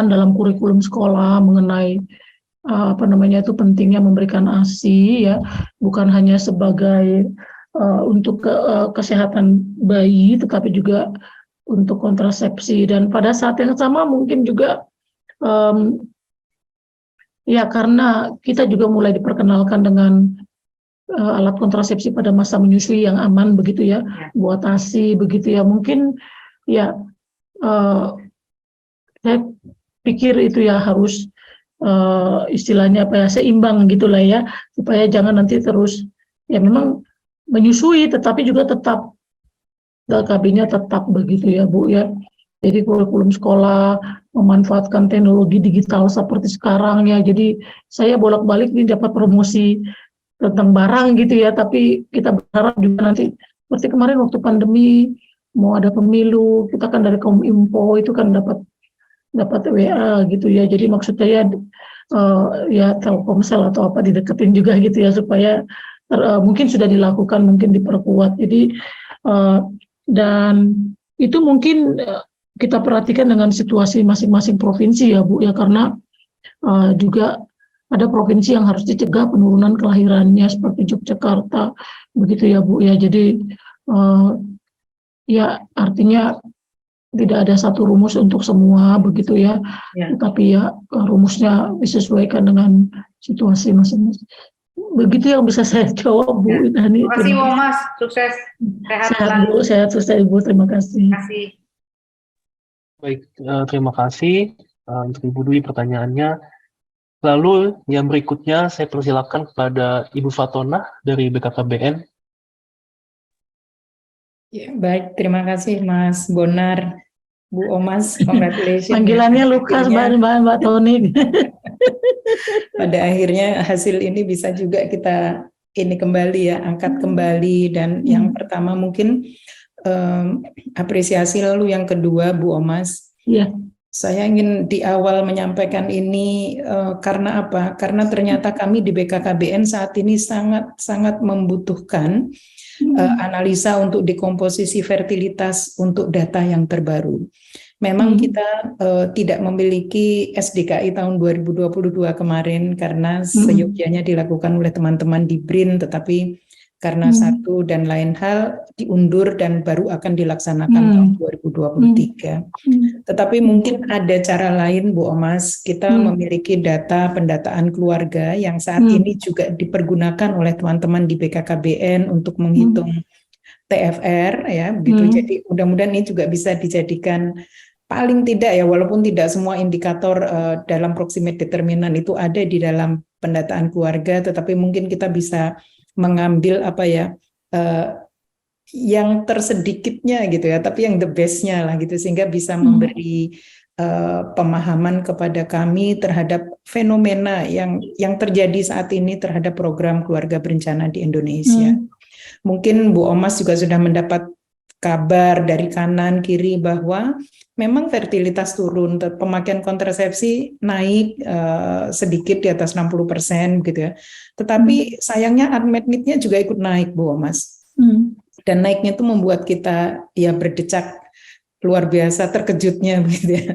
dalam kurikulum sekolah mengenai itu pentingnya memberikan ASI ya, bukan hanya sebagai untuk kesehatan bayi, tetapi juga untuk kontrasepsi. Dan pada saat yang sama mungkin juga ya karena kita juga mulai diperkenalkan dengan alat kontrasepsi pada masa menyusui yang aman begitu ya, buat ASI begitu ya, mungkin ya saya pikir itu ya harus istilahnya seimbang gitulah ya, supaya jangan nanti terus ya memang menyusui tetapi juga tetap KB-nya tetap begitu ya Bu ya. Jadi kurikulum sekolah memanfaatkan teknologi digital seperti sekarang ya. Jadi saya bolak-balik ini dapat promosi tentang barang gitu ya. Tapi kita berharap juga nanti seperti kemarin waktu pandemi mau ada pemilu, kita kan dari Kominfo itu kan dapat WA gitu ya. Jadi maksudnya ya Telkomsel atau apa dideketin juga gitu ya supaya mungkin sudah dilakukan, mungkin diperkuat. Jadi Dan itu mungkin kita perhatikan dengan situasi masing-masing provinsi ya Bu ya, karena juga ada provinsi yang harus dicegah penurunan kelahirannya seperti Yogyakarta begitu ya Bu ya. Jadi ya artinya tidak ada satu rumus untuk semua begitu ya, tetapi ya rumusnya disesuaikan dengan situasi masing-masing. Begitu yang bisa saya jawab Bu. Terima kasih Bu Mas, sukses, sehat Bu, sehat sukses Ibu, terima kasih. Terima kasih. Baik, terima kasih untuk Ibu Dwi pertanyaannya. Lalu yang berikutnya saya persilakan kepada Ibu Fatona dari BKKBN. Ya, baik, terima kasih Mas Bonar, Bu Omas, congratulations. Panggilannya Lukas, Mbak Toni. Pada akhirnya hasil ini bisa juga kita ini kembali ya, angkat kembali. Dan yang pertama mungkin apresiasi, lalu yang kedua Bu Omas. Ya. Saya ingin di awal menyampaikan ini karena apa? Karena ternyata kami di BKKBN saat ini sangat membutuhkan analisa untuk dekomposisi fertilitas untuk data yang terbaru. Memang kita tidak memiliki SDKI tahun 2022 kemarin karena seyogyanya dilakukan oleh teman-teman di BRIN, tetapi karena satu dan lain hal diundur dan baru akan dilaksanakan tahun 2023. Tetapi mungkin ada cara lain Bu Omas, kita memiliki data pendataan keluarga yang saat ini juga dipergunakan oleh teman-teman di BKKBN untuk menghitung TFR ya, begitu. Jadi mudah-mudahan ini juga bisa dijadikan paling tidak ya, walaupun tidak semua indikator dalam proximate determinant itu ada di dalam pendataan keluarga, tetapi mungkin kita bisa mengambil apa ya yang tersedikitnya gitu ya, tapi yang the bestnya lah gitu, sehingga bisa memberi pemahaman kepada kami terhadap fenomena yang terjadi saat ini terhadap program keluarga berencana di Indonesia. Mungkin Bu Omas juga sudah mendapat kabar dari kanan kiri bahwa memang fertilitas turun, pemakaian kontrasepsi naik sedikit di atas 60% gitu ya. Tetapi sayangnya unmet need-nya juga ikut naik Bu Omas. Dan naiknya itu membuat kita ya berdecak luar biasa, terkejutnya gitu ya.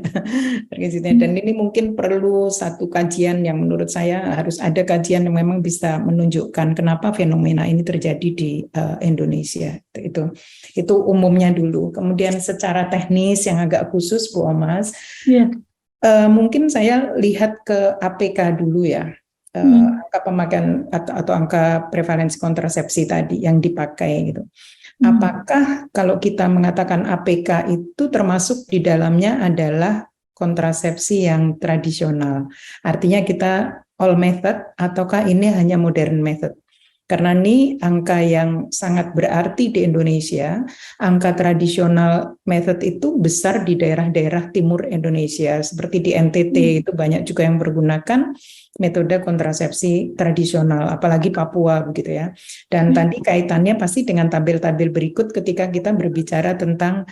Dan ini mungkin perlu satu kajian yang menurut saya harus ada kajian yang memang bisa menunjukkan kenapa fenomena ini terjadi di Indonesia. Itu umumnya dulu. Kemudian secara teknis yang agak khusus Bu Omas, mungkin saya lihat ke APK dulu ya. Angka pemakaian atau angka prevalensi kontrasepsi tadi yang dipakai gitu. Apakah kalau kita mengatakan APK itu termasuk di dalamnya adalah kontrasepsi yang tradisional? Artinya kita all method ataukah ini hanya modern method? Karena ini angka yang sangat berarti di Indonesia. Angka tradisional method itu besar di daerah-daerah timur Indonesia, seperti di NTT itu banyak juga yang menggunakan metode kontrasepsi tradisional, apalagi Papua begitu ya. Dan tadi kaitannya pasti dengan tabel-tabel berikut ketika kita berbicara tentang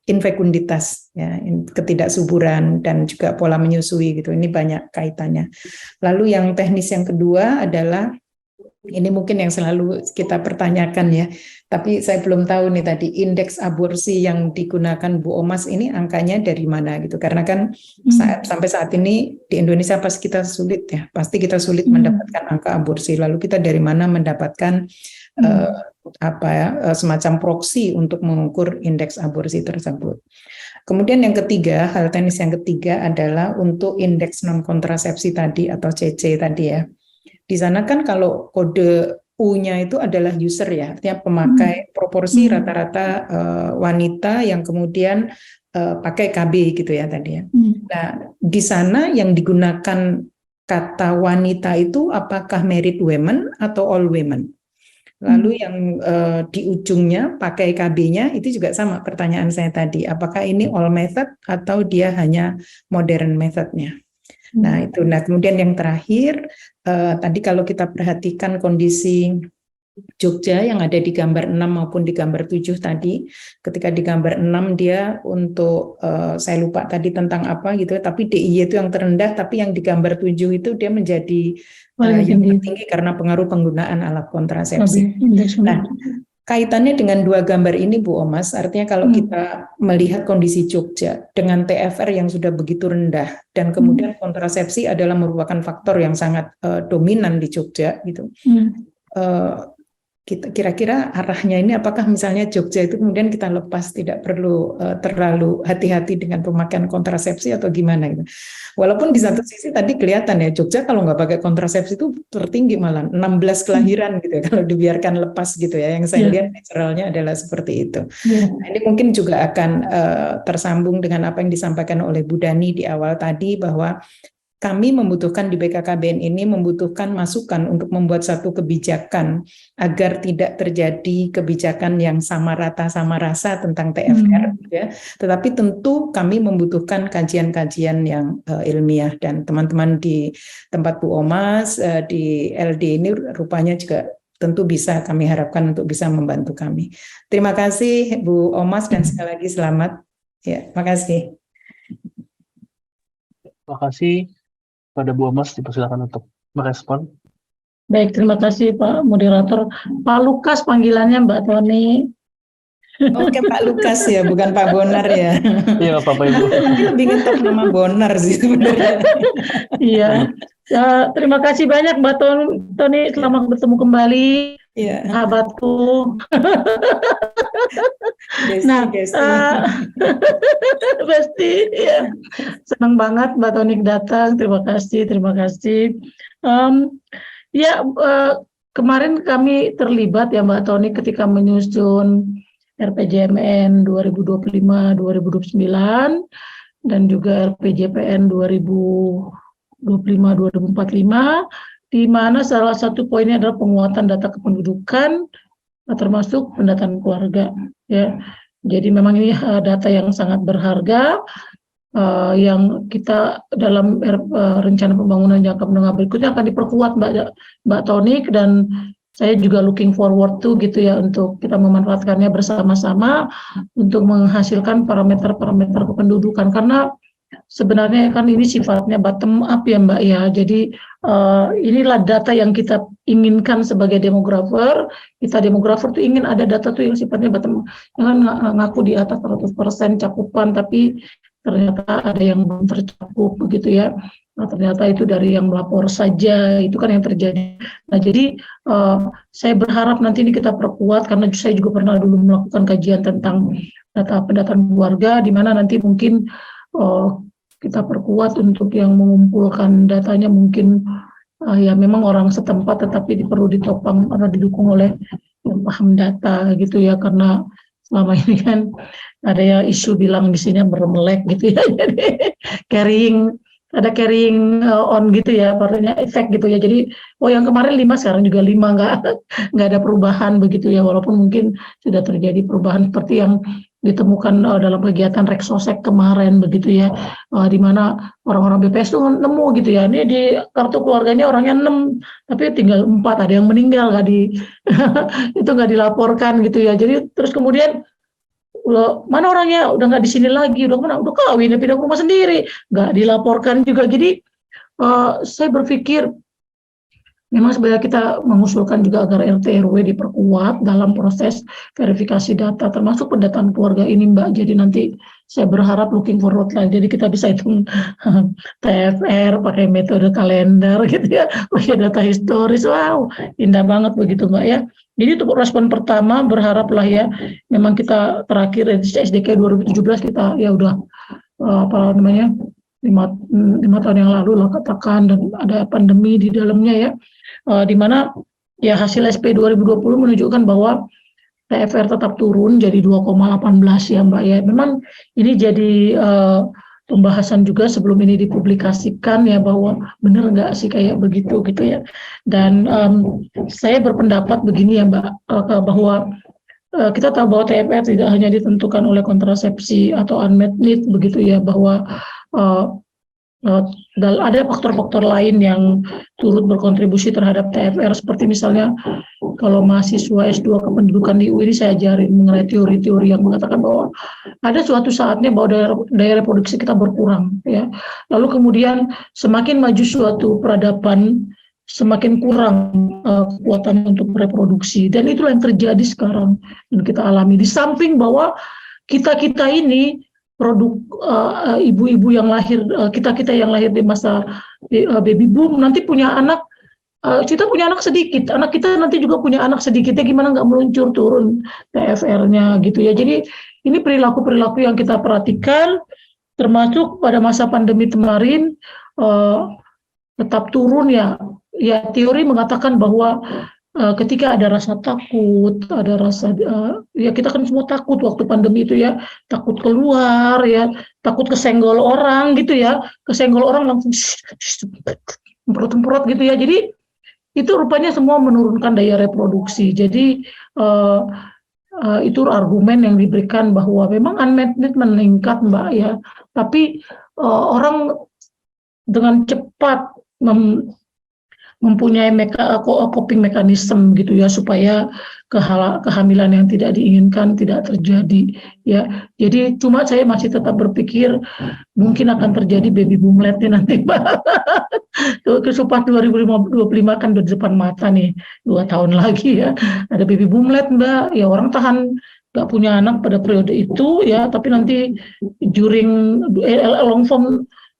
infekunditas, ya, ketidaksuburan dan juga pola menyusui gitu. Ini banyak kaitannya. Lalu yang teknis yang kedua adalah ini mungkin yang selalu kita pertanyakan ya, tapi saya belum tahu nih tadi indeks aborsi yang digunakan Bu Omas ini angkanya dari mana gitu, karena kan sampai saat ini di Indonesia pasti kita sulit ya, pasti kita sulit mendapatkan angka aborsi, lalu kita dari mana mendapatkan semacam proksi untuk mengukur indeks aborsi tersebut. Kemudian yang ketiga, hal teknis yang ketiga adalah untuk indeks non kontrasepsi tadi atau CC tadi ya. Di sana kan kalau kode U-nya itu adalah user ya, artinya pemakai, proporsi rata-rata wanita yang kemudian pakai KB gitu ya tadi ya. Nah, di sana yang digunakan kata wanita itu apakah married women atau all women? Lalu yang di ujungnya pakai KB-nya itu juga sama pertanyaan saya tadi, apakah ini all method atau dia hanya modern methodnya? Nah itu, kemudian yang terakhir tadi kalau kita perhatikan kondisi Jogja yang ada di gambar 6 maupun di gambar 7 tadi, ketika di gambar 6 dia untuk saya lupa tadi tentang apa gitu, tapi DIY itu yang terendah, tapi yang di gambar 7 itu dia menjadi yang tertinggi karena pengaruh penggunaan alat kontrasepsi. Nah, kaitannya dengan dua gambar ini Bu Omas, artinya kalau kita melihat kondisi Jogja dengan TFR yang sudah begitu rendah dan kemudian kontrasepsi adalah merupakan faktor yang sangat dominan di Jogja gitu. Kita kira-kira arahnya ini apakah misalnya Jogja itu kemudian kita lepas, tidak perlu terlalu hati-hati dengan pemakaian kontrasepsi atau gimana gitu. Walaupun di satu sisi tadi kelihatan ya Jogja kalau nggak pakai kontrasepsi itu tertinggi malah 16 kelahiran gitu ya kalau dibiarkan lepas gitu ya, yang saya lihat naturalnya adalah seperti itu. Nah, ini mungkin juga akan tersambung dengan apa yang disampaikan oleh Bu Dani di awal tadi, bahwa kami membutuhkan di BKKBN ini membutuhkan masukan untuk membuat satu kebijakan agar tidak terjadi kebijakan yang sama rata sama rasa tentang TFR, ya. Tetapi tentu kami membutuhkan kajian-kajian yang ilmiah, dan teman-teman di tempat Bu Omas di LD ini rupanya juga tentu bisa kami harapkan untuk bisa membantu kami. Terima kasih Bu Omas dan sekali lagi selamat. Ya, makasih. Terima kasih. Pada Bu Omas dipersilakan untuk merespon. Baik, terima kasih Pak Moderator. Pak Lukas panggilannya Mbak Toni. Oke Pak Lukas ya, bukan Pak Bonar ya. Iya nggak apa-apa Ibu. Nanti lebih ngetop nama Bonar sih sebenarnya. Iya. Terima kasih banyak Mbak Toni. Selamat bertemu kembali. Iya. Sahabatku. Besti, ya. Senang banget Mbak Toni datang. Terima kasih. Kemarin kami terlibat ya Mbak Toni ketika menyusun RPJMN 2025-2029 dan juga RPJPN 2025-2045, di mana salah satu poinnya adalah penguatan data kependudukan termasuk pendataan keluarga, ya. Jadi memang ini data yang sangat berharga yang kita dalam rencana pembangunan jangka menengah berikutnya akan diperkuat Mbak Toni, dan saya juga looking forward to gitu ya untuk kita memanfaatkannya bersama-sama untuk menghasilkan parameter-parameter kependudukan, karena sebenarnya kan ini sifatnya bottom up ya Mbak ya. Jadi inilah data yang kita inginkan sebagai demografer. Kita demografer tuh ingin ada data tuh yang sifatnya bottom up. Jangan ngaku di atas 100% cakupan tapi ternyata ada yang belum tercakup begitu ya. Nah, ternyata itu dari yang melapor saja, itu kan yang terjadi. Nah, jadi saya berharap nanti ini kita perkuat, karena saya juga pernah dulu melakukan kajian tentang data pendataan keluarga, di mana nanti mungkin kita perkuat untuk yang mengumpulkan datanya mungkin ya memang orang setempat, tetapi perlu ditopang atau didukung oleh yang paham data gitu ya, karena selama ini kan ada ya isu bilang di sini beremelek gitu ya, jadi carrying on gitu ya, artinya efek gitu ya. Jadi yang kemarin 5 sekarang juga 5, nggak ada perubahan begitu ya, walaupun mungkin sudah terjadi perubahan seperti yang ditemukan dalam kegiatan Reksosek kemarin begitu ya, di mana orang-orang BPS tuh nemu gitu ya, ini di kartu keluarganya orangnya 6 tapi tinggal 4, ada yang meninggal itu nggak dilaporkan gitu ya. Jadi terus kemudian mana orangnya udah nggak di sini lagi, udah kawin, pindah ke rumah sendiri, nggak dilaporkan juga. Jadi saya berpikir memang sebenarnya kita mengusulkan juga agar RT RW diperkuat dalam proses verifikasi data, termasuk pendataan keluarga ini Mbak. Jadi nanti saya berharap looking forward lah, jadi kita bisa hitung TFR pakai metode kalender gitu ya, pakai data historis. Wow, indah banget begitu Mbak ya. Jadi untuk respon pertama berharaplah ya, memang kita terakhir SDK 2017 kita ya udah 5 tahun yang lalu lah katakan, dan ada pandemi di dalamnya ya, di mana ya hasil SP 2020 menunjukkan bahwa TFR tetap turun jadi 2,18 ya Mbak ya. Memang ini jadi pembahasan juga sebelum ini dipublikasikan ya, bahwa benar nggak sih kayak begitu gitu ya. Dan saya berpendapat begini ya Mbak, bahwa kita tahu bahwa TFR tidak hanya ditentukan oleh kontrasepsi atau unmet need begitu ya, bahwa ada faktor-faktor lain yang turut berkontribusi terhadap TFR, seperti misalnya kalau mahasiswa S2 kependudukan di UI ini saya ajarin mengenai teori-teori yang mengatakan bahwa ada suatu saatnya bahwa daya reproduksi kita berkurang ya. Lalu kemudian semakin maju suatu peradaban, semakin kurang kekuatan untuk reproduksi, dan itulah yang terjadi sekarang dan kita alami. Di samping bahwa kita ini produk ibu-ibu yang lahir, kita yang lahir di masa baby boom nanti punya anak. Kita punya anak sedikit, anak kita nanti juga punya anak sedikitnya, gimana nggak meluncur turun TFR-nya gitu ya. Jadi ini perilaku-perilaku yang kita perhatikan, termasuk pada masa pandemi kemarin tetap turun ya. Ya teori mengatakan bahwa ketika ada rasa takut, ada rasa ya kita kan semua takut waktu pandemi itu ya, takut keluar ya, takut kesenggol orang gitu ya, kesenggol orang langsung semprot-semprot gitu ya. Jadi itu rupanya semua menurunkan daya reproduksi. Jadi itu argumen yang diberikan bahwa memang unmet need meningkat Mbak ya, tapi orang dengan cepat mempunyai coping mechanism gitu ya, supaya kehamilan yang tidak diinginkan tidak terjadi ya. Jadi cuma saya masih tetap berpikir mungkin akan terjadi baby boomletnya nanti Mbak. Kesupat 2025 kan di depan mata nih, 2 tahun lagi ya, ada baby boomlet Mbak ya. Orang tahan nggak punya anak pada periode itu ya, tapi nanti during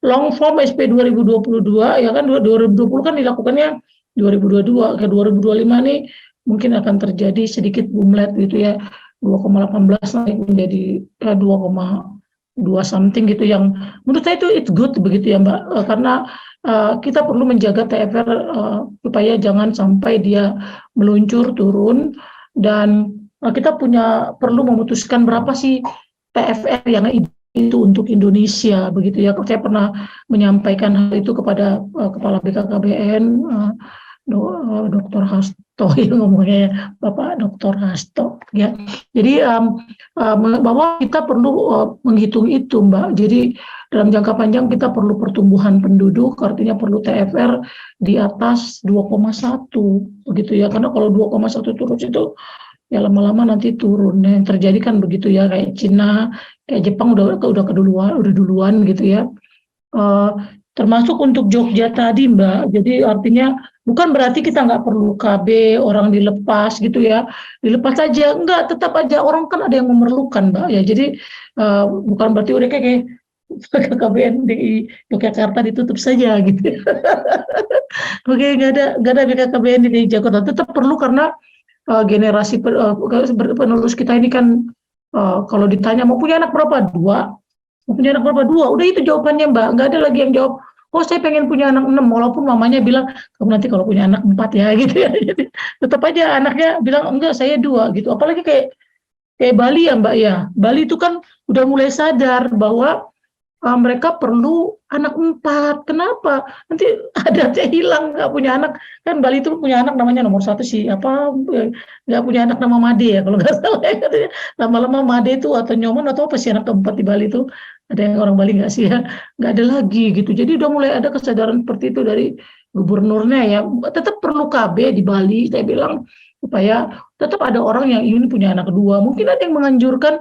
long form SP 2022 ya kan, 2020 kan dilakukannya 2022 ke 2025 nih mungkin akan terjadi sedikit boomlet gitu ya, 2,18 naik menjadi 2,2 something gitu, yang menurut saya itu it's good begitu ya Mbak, karena kita perlu menjaga TFR supaya jangan sampai dia meluncur turun, dan kita perlu memutuskan berapa sih TFR yang itu untuk Indonesia begitu ya. Saya pernah menyampaikan hal itu kepada Kepala BKKBN, Dr. Hasto yang ngomongnya ya, Bapak Dr. Hasto ya. Jadi bahwa kita perlu menghitung itu Mbak. Jadi dalam jangka panjang kita perlu pertumbuhan penduduk, artinya perlu TFR di atas 2,1 begitu ya. Karena kalau 2,1 terus itu ya lama-lama nanti turun. Yang terjadi kan begitu ya, kayak Cina, kayak Jepang udah duluan gitu ya. Termasuk untuk Jogja tadi Mbak. Jadi artinya bukan berarti kita nggak perlu KB, orang dilepas gitu ya, dilepas saja, enggak, tetap aja orang kan ada yang memerlukan Mbak ya. Jadi bukan berarti udah kayak BKKBN di Yogyakarta ditutup saja gitu. Oke, nggak ada BKKBN di Jakarta, tetap perlu karena generasi penerus kita ini kan kalau ditanya mau punya anak berapa? 2. Mau punya anak berapa? 2. Udah itu jawabannya Mbak. Nggak ada lagi yang jawab, oh saya pengen punya anak 6, walaupun mamanya bilang kamu nanti kalau punya anak 4 ya gitu ya. Jadi tetap aja anaknya bilang enggak, saya 2 gitu. Apalagi kayak Bali ya Mbak ya. Bali itu kan udah mulai sadar bahwa mereka perlu anak 4. Kenapa? Nanti ada yang hilang nggak punya anak. Kan Bali itu punya anak namanya nomor 1 sih nggak punya anak nama Made ya kalau nggak salah ya. Lama-lama Made itu atau Nyoman atau apa sih anak keempat di Bali itu, ada yang orang Bali nggak sih ya, nggak ada lagi gitu. Jadi udah mulai ada kesadaran seperti itu dari gubernurnya ya. Tetap perlu KB di Bali, saya bilang, supaya tetap ada orang yang ingin punya anak 2. Mungkin ada yang menganjurkan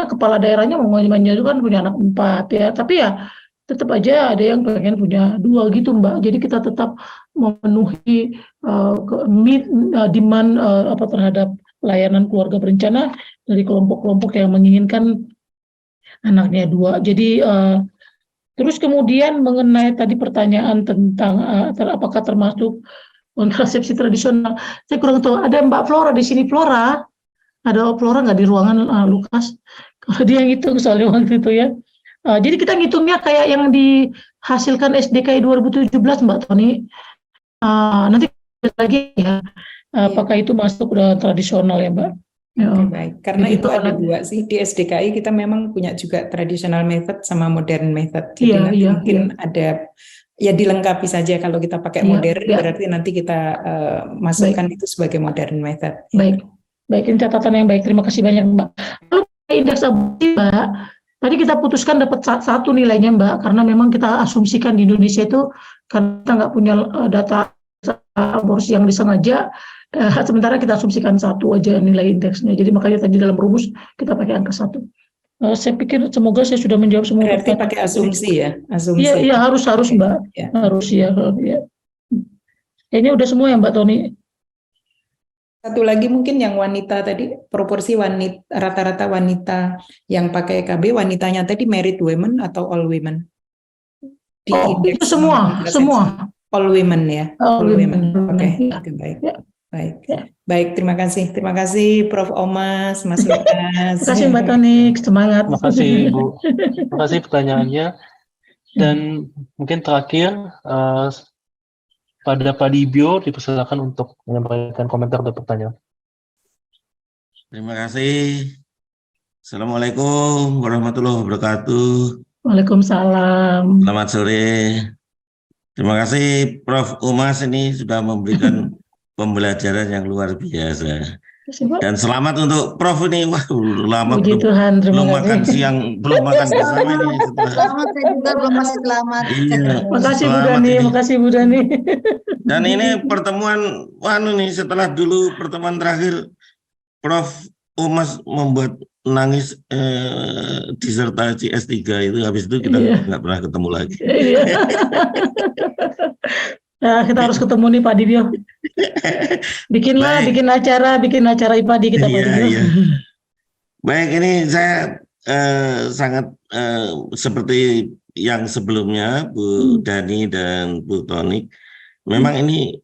kepala daerahnya mau menganjurkan punya anak 4 ya, tapi ya tetap aja ada yang pengen punya 2 gitu Mbak. Jadi kita tetap memenuhi demand terhadap layanan keluarga berencana dari kelompok-kelompok yang menginginkan anaknya 2. Jadi terus kemudian mengenai tadi pertanyaan tentang apakah termasuk kontrasepsi tradisional, saya kurang tahu. Ada Mbak Flora di sini. Flora, ada Flora nggak di ruangan Lukas? Kalau dia ngitung soalnya waktu itu ya. Jadi kita ngitungnya kayak yang dihasilkan SDKI 2017 Mbak Tony. Nanti lagi ya, apakah itu masuk udah tradisional ya Mbak? Oke, baik. Karena jadi itu ada 2 sih di SDKI, kita memang punya juga traditional method sama modern method. Jadi mungkin ada ya dilengkapi saja. Kalau kita pakai modern berarti nanti kita masukkan itu sebagai modern method. Baik, ini catatan yang baik. Terima kasih banyak Mbak. Lalu indeks aborsi Mbak, tadi kita putuskan dapat 1 nilainya Mbak, karena memang kita asumsikan di Indonesia itu karena kita nggak punya data aborsi yang disengaja, sementara kita asumsikan 1 aja nilai indeksnya. Jadi makanya tadi dalam rumus kita pakai angka 1. Saya pikir semoga saya sudah menjawab semua. Berarti pakai asumsi ya? Asumsi. Iya harus Mbak. Ya. Harus ya. Ini udah semua ya Mbak Toni. Satu lagi mungkin yang wanita tadi, proporsi wanita rata-rata wanita yang pakai EKB, wanitanya tadi married women atau all women? Di Itu semua, semua. All women ya. All women. Oke, Ya. baik. Ya. Baik. Ya. Baik, terima kasih. Terima kasih Prof. Omas, Mas Lukas. Terima kasih Mbak Toni, semangat. Terima kasih Ibu. Terima kasih pertanyaannya. Dan mungkin terakhir, pada Pak Dibyo dipersilakan untuk menyampaikan komentar dan pertanyaan. Terima kasih. Assalamualaikum warahmatullahi wabarakatuh. Waalaikumsalam. Selamat sore. Terima kasih Prof. Omas ini sudah memberikan pembelajaran yang luar biasa. Dan selamat untuk Prof ini. Wah, lama Puji Tuhan, terima belum makan kasih. siang, belum makan bersama ini. Selamat, saya juga belum masih selamat. Iya. Makasih Bu selamat Dani, ini. makasih Bu Dani. Dan ini pertemuan nih setelah dulu pertemuan terakhir Prof. Omas membuat nangis disertasi S3 itu, habis itu kita nggak pernah ketemu lagi. Iya. Nah, kita harus ketemu nih Pak Dibyo. Bikin acara IPADI kita Pak Dibyo. Iya. Baik, ini saya sangat seperti yang sebelumnya Bu Dani dan Bu Toni, memang ini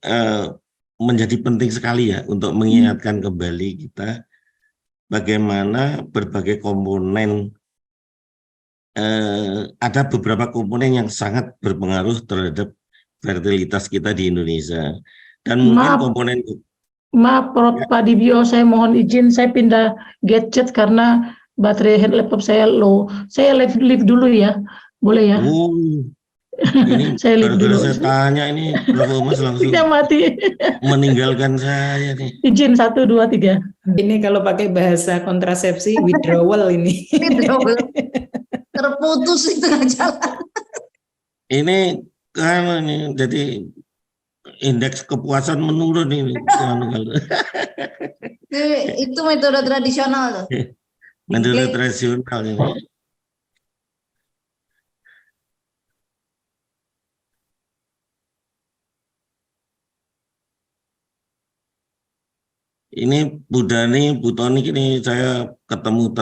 menjadi penting sekali ya untuk mengingatkan kembali kita bagaimana berbagai komponen, ada beberapa komponen yang sangat berpengaruh terhadap fertilitas kita di Indonesia. Dan mungkin komponen... Maaf Pak Dibyo, saya mohon izin, saya pindah gadget karena baterai laptop saya low. Saya live dulu ya, boleh ya? Oh, ini saya live dulu. Saya tanya ini, Prof. Omas langsung mati. meninggalkan saya nih. Izin 1, 2, 3. Ini kalau pakai bahasa kontrasepsi, withdrawal ini. Withdrawal. Terputus di tengah jalan. Ini kan ini jadi indeks kepuasan menurun ini. Itu metode tradisional loh. Metode tradisional ini. Ini Bu Dani, Bu Toni, ini saya ketemu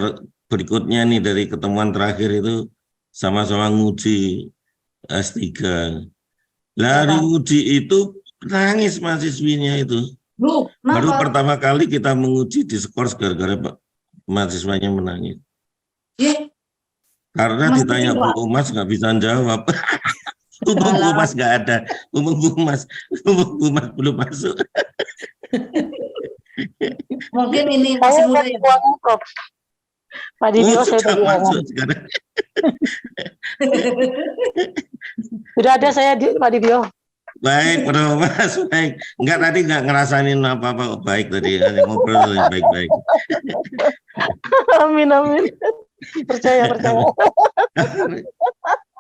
berikutnya nih dari ketemuan terakhir itu sama-sama nguji S3. Dari uji itu nangis mahasiswinya itu. Baru pertama kali kita menguji di skors gara-gara mahasiswanya menangis. Karena ditanya Bu Omas nggak bisa jawab. Bu Omas nggak ada. Bu Omas belum masuk. Mungkin ini masih muda ya. Pak Dibyo saya sudah masuk sekarang. Sudah ada saya Pak Dibyo. Baik, Prof. Mas, baik. Enggak, tadi enggak ngerasain apa-apa, baik tadi ngobrol baik-baik. Amin. Percaya.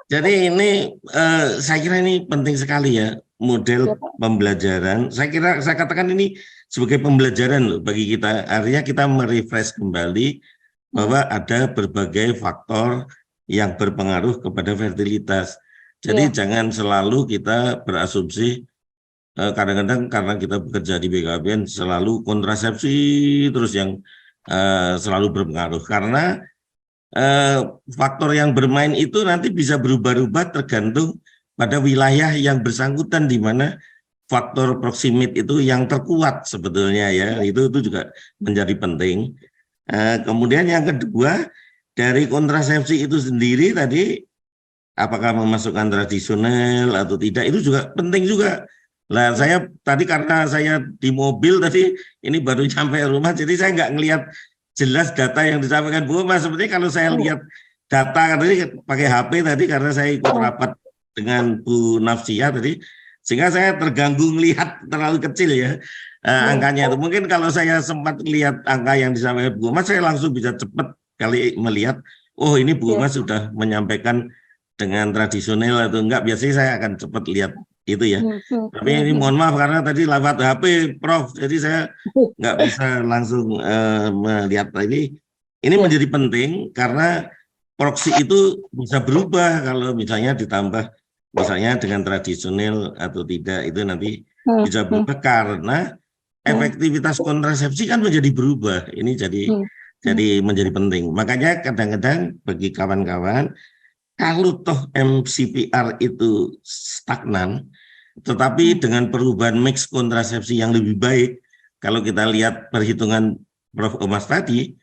Jadi ini saya kira ini penting sekali ya, model pembelajaran. Saya katakan ini sebagai pembelajaran loh bagi kita. Artinya kita merefresh kembali bahwa ada berbagai faktor yang berpengaruh kepada fertilitas. Jadi jangan selalu kita berasumsi kadang-kadang karena kita bekerja di BKBN selalu kontrasepsi terus yang selalu berpengaruh. Karena faktor yang bermain itu nanti bisa berubah-ubah tergantung pada wilayah yang bersangkutan, di mana faktor proximate itu yang terkuat sebetulnya ya, itu juga menjadi penting. Kemudian yang kedua, dari kontrasepsi itu sendiri tadi, apakah memasukkan tradisional atau tidak, itu juga penting juga. Nah, saya tadi karena saya di mobil tadi, ini baru sampai rumah, jadi saya nggak ngelihat jelas data yang disampaikan Bu Mas. Sepertinya kalau saya lihat data tadi pakai HP tadi, karena saya ikut rapat dengan Bu Nafsia tadi, sehingga saya terganggu melihat terlalu kecil ya angkanya itu. Mungkin kalau saya sempat lihat angka yang disampaikan Bu Mas, saya langsung bisa cepat kali melihat, oh ini Bu Mas sudah menyampaikan dengan tradisional atau enggak. Biasanya saya akan cepat lihat itu ya. Tapi ini mohon maaf karena tadi lewat HP Prof, jadi saya nggak bisa langsung melihat ini. Ini menjadi penting karena proksi itu bisa berubah kalau misalnya ditambah misalnya dengan tradisional atau tidak, itu nanti bisa berubah karena efektivitas kontrasepsi kan menjadi berubah. Ini jadi menjadi penting. Makanya kadang-kadang bagi kawan-kawan, kalau toh MCPR itu stagnan, tetapi dengan perubahan mix kontrasepsi yang lebih baik, kalau kita lihat perhitungan Prof. Omas tadi,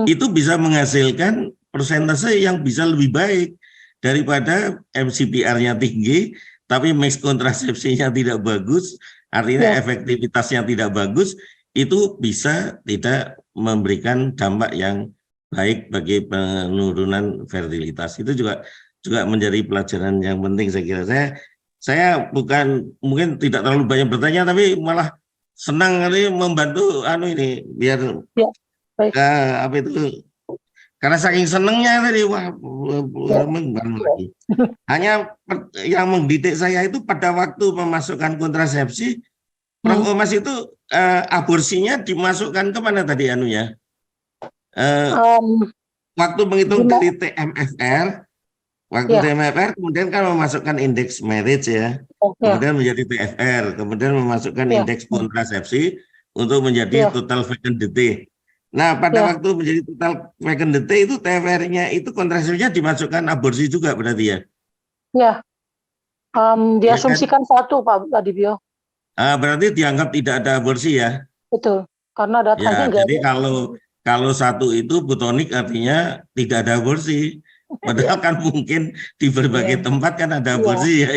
itu bisa menghasilkan persentase yang bisa lebih baik daripada MCPR-nya tinggi, tapi mix kontrasepsinya tidak bagus, artinya efektivitasnya tidak bagus, itu bisa tidak memberikan dampak yang baik bagi penurunan fertilitas. Itu juga menjadi pelajaran yang penting saya kira. Saya bukan mungkin tidak terlalu banyak bertanya, tapi malah senang kali membantu ini biar apa itu, karena saking senengnya tadi lagi. Hanya yang mendidik saya itu pada waktu memasukkan kontrasepsi, Prof. Omas itu aborsinya dimasukkan ke mana tadi anunya? Waktu menghitung dari TMFR, kemudian kan memasukkan indeks marriage ya, kemudian menjadi TFR, kemudian memasukkan indeks kontrasepsi untuk menjadi total fecundity. Nah, pada waktu menjadi total fecundity itu TFR-nya itu kontrasepsinya dimasukkan aborsi juga berarti ya? Ya, diasumsikan satu Pak Adibio. Berarti dianggap tidak ada aborsi ya? Betul, karena datanya enggak. Jadi kalau satu itu butonik artinya tidak ada aborsi. Padahal kan mungkin di berbagai tempat kan ada aborsi ya.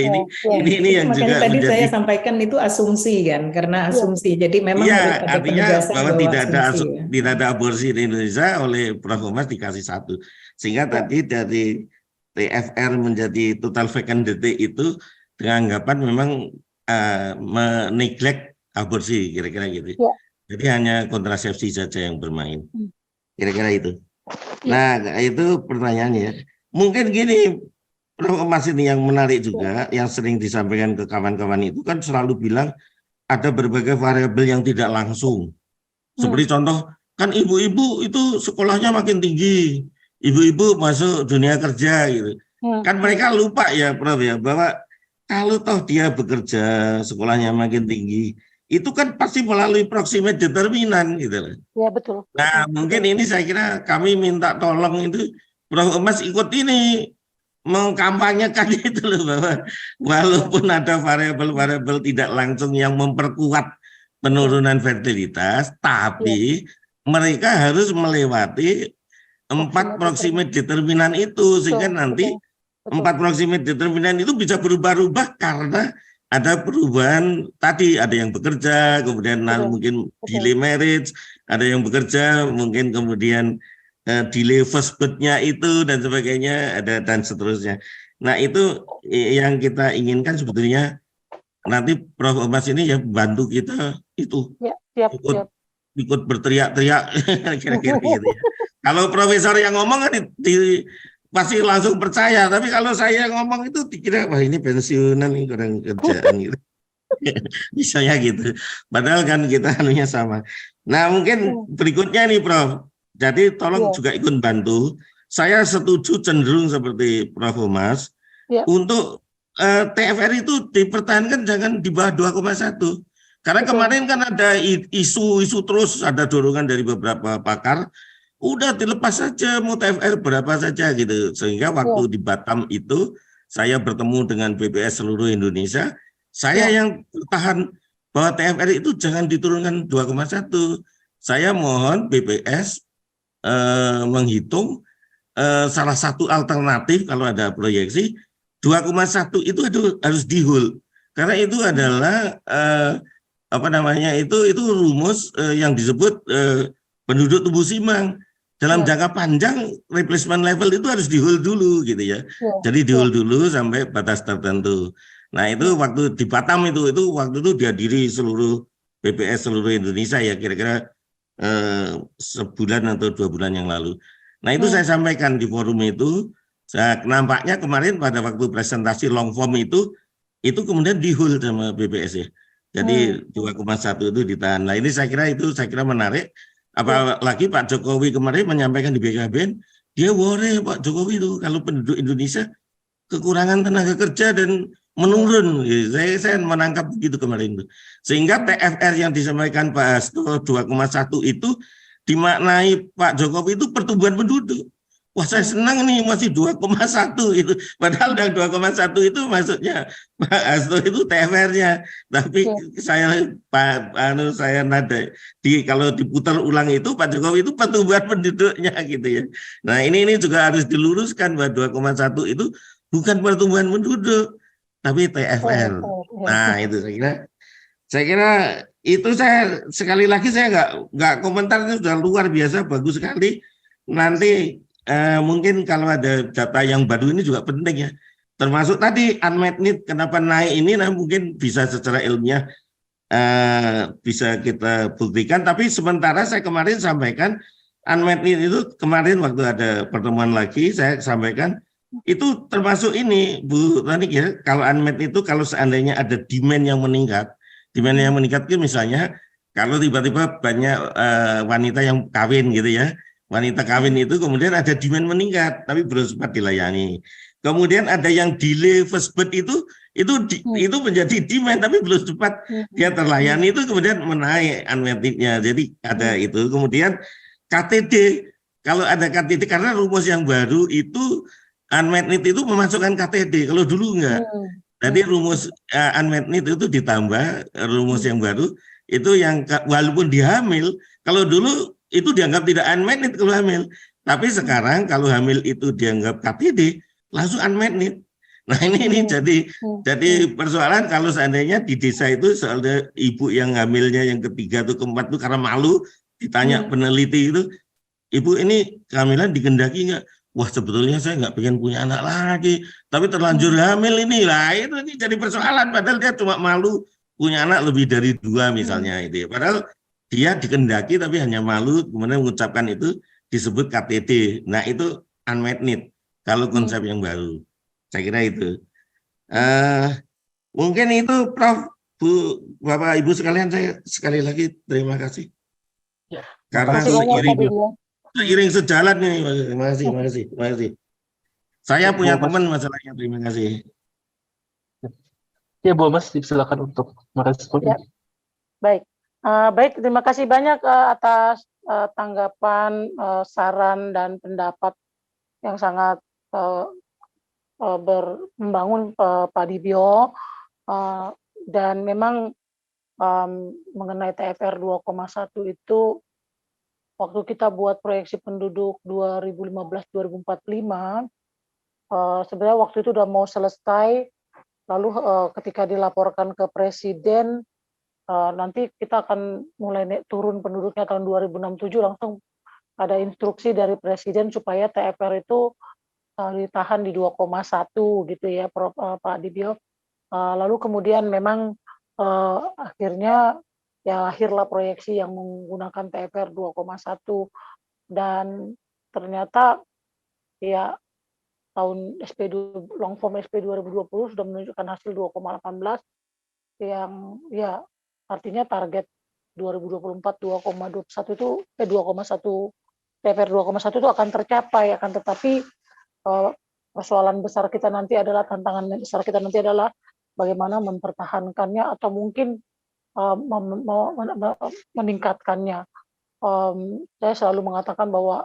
Ini yang juga tadi saya sampaikan itu asumsi kan, karena asumsi. Jadi memang harus ada artinya bahwa tidak ada aborsi di Indonesia. Oleh Prof. Omas dikasih satu, sehingga tadi dari TFR menjadi total fecundity itu dengan anggapan memang meneglect aborsi kira-kira gitu. Jadi hanya kontrasepsi saja yang bermain. Kira-kira itu. Nah, itu pertanyaannya. Mungkin gini, Prof. Omas ini yang menarik juga, yang sering disampaikan ke kawan-kawan itu kan selalu bilang ada berbagai variabel yang tidak langsung. Seperti contoh, kan ibu-ibu itu sekolahnya makin tinggi, ibu-ibu masuk dunia kerja gitu. Kan mereka lupa ya, Prof. ya, bahwa kalau toh dia bekerja, sekolahnya makin tinggi, itu kan pasti melalui proximate determinan gitu. Ya betul. Nah mungkin ini saya kira kami minta tolong itu Prof. Omas ikut ini mengkampanyekan itu loh, bahwa walaupun ada variabel-variabel tidak langsung yang memperkuat penurunan fertilitas, tapi mereka harus melewati 4 proximate determinan itu, sehingga nanti 4 proximate determinan itu bisa berubah-ubah karena ada perubahan tadi, ada yang bekerja, kemudian mungkin delay marriage, ada yang bekerja, mungkin kemudian delay first birth-nya itu dan sebagainya, ada dan seterusnya. Nah itu yang kita inginkan sebetulnya nanti Prof. Omas ini ya bantu kita itu ikut berteriak-teriak kira-kira gitu ya. Kalau profesor yang ngomong kan pasti langsung percaya, tapi kalau saya ngomong itu dikira wah ini pensiunan nih, kurang kerjaan gitu. Misalnya gitu. Padahal kan kita anunya sama. Nah, mungkin berikutnya nih Prof. Jadi tolong juga ikut bantu. Saya setuju cenderung seperti Prof. Omas untuk TFR itu dipertahankan jangan di bawah 2,1. Karena kemarin kan ada isu terus, ada dorongan dari beberapa pakar. Udah dilepas saja mau TFR berapa saja gitu, sehingga waktu di Batam itu saya bertemu dengan BPS seluruh Indonesia, saya yang bertahan bahwa TFR itu jangan diturunkan 2,1. Saya mohon BPS menghitung salah satu alternatif kalau ada proyeksi 2,1 itu harus di-hold, karena itu adalah itu rumus yang disebut penduduk tumbuh simbang. Dalam jangka panjang replacement level itu harus di-hold dulu gitu ya. Jadi di-hold dulu sampai batas tertentu. Nah itu waktu di Batam itu waktu itu dihadiri seluruh BPS seluruh Indonesia ya, kira-kira sebulan atau 2 bulan yang lalu. Nah itu saya sampaikan di forum itu, nampaknya kemarin pada waktu presentasi long form itu kemudian di-hold sama BPS ya. Jadi 2,1 itu ditahan. Nah ini saya kira menarik. Apalagi Pak Jokowi kemarin menyampaikan di BKBN, dia worry Pak Jokowi itu kalau penduduk Indonesia kekurangan tenaga kerja dan menurun. Saya menangkap begitu kemarin itu. Sehingga TFR yang disampaikan Pak Hasto 2,1 itu dimaknai Pak Jokowi itu pertumbuhan penduduk. Wah, saya senang nih masih 2,1 itu. Padahal yang 2,1 itu maksudnya Pak Hasto itu TFR-nya. Tapi saya nada kalau diputar ulang itu Pak Jokowi itu pertumbuhan penduduknya gitu ya. Nah, ini juga harus diluruskan bahwa 2,1 itu bukan pertumbuhan penduduk, tapi TFR. Nah, itu saya kira itu saya sekali lagi saya nggak komentar, itu sudah luar biasa, bagus sekali. Nanti mungkin kalau ada data yang baru ini juga penting ya. Termasuk tadi unmet need kenapa naik ini, nah mungkin bisa secara ilmiah bisa kita buktikan. Tapi sementara saya kemarin sampaikan unmet need itu kemarin waktu ada pertemuan lagi saya sampaikan itu termasuk ini Bu Tanik ya. Kalau unmet itu kalau seandainya ada demand yang meningkat itu misalnya kalau tiba-tiba banyak wanita yang kawin gitu ya. Wanita kawin itu kemudian ada demand meningkat tapi belum sempat dilayani. Kemudian ada yang delay first birth itu menjadi demand tapi belum sempat dia terlayani, itu kemudian menaik unmet need-nya. Jadi ada itu. Kemudian KTD, kalau ada KTD karena rumus yang baru itu unmet need itu memasukkan KTD, kalau dulu enggak. Jadi rumus unmet need itu ditambah rumus yang baru itu yang walaupun dihamil, kalau dulu itu dianggap tidak unmet need kalau hamil. Tapi sekarang kalau hamil itu dianggap KTD, langsung unmet need. Nah ini jadi persoalan kalau seandainya di desa itu soalnya ibu yang hamilnya yang ketiga atau keempat itu karena malu ditanya peneliti itu, ibu ini kehamilan dikendaki nggak? Wah sebetulnya saya nggak pengen punya anak lagi, tapi terlanjur hamil ini lah, ini jadi persoalan. Padahal dia cuma malu punya anak lebih dari 2 misalnya itu. Padahal dia dikendaki tapi hanya malu, kemudian mengucapkan itu disebut KTD. Nah itu unmet need kalau konsep yang baru. Saya kira itu. Mungkin itu Prof, Bu, Bapak, Ibu sekalian, saya sekali lagi terima kasih. Ya, karena seiring sejalan nih. Terima kasih. Saya punya teman masalahnya. Terima kasih. Ya Bu Mas, silakan untuk merespon. Ya. Baik, terima kasih banyak atas tanggapan, saran dan pendapat yang sangat membangun Pak Dibio, dan memang mengenai TFR 2,1 itu waktu kita buat proyeksi penduduk 2015-2045 sebenarnya waktu itu udah mau selesai, lalu ketika dilaporkan ke Presiden nanti kita akan mulai turun penduduknya tahun 2067, langsung ada instruksi dari Presiden supaya TFR itu ditahan di 2,1 gitu ya Pak Dibio. Lalu kemudian memang akhirnya ya lahirlah proyeksi yang menggunakan TFR 2,1 dan ternyata ya tahun long form SP 2020 sudah menunjukkan hasil 2,18 yang ya artinya target 2024 2,21 itu 2,1 TFR 2,1 itu akan tercapai, akan tetapi persoalan besar kita nanti adalah, tantangan besar kita nanti adalah bagaimana mempertahankannya atau mungkin meningkatkannya. Saya selalu mengatakan bahwa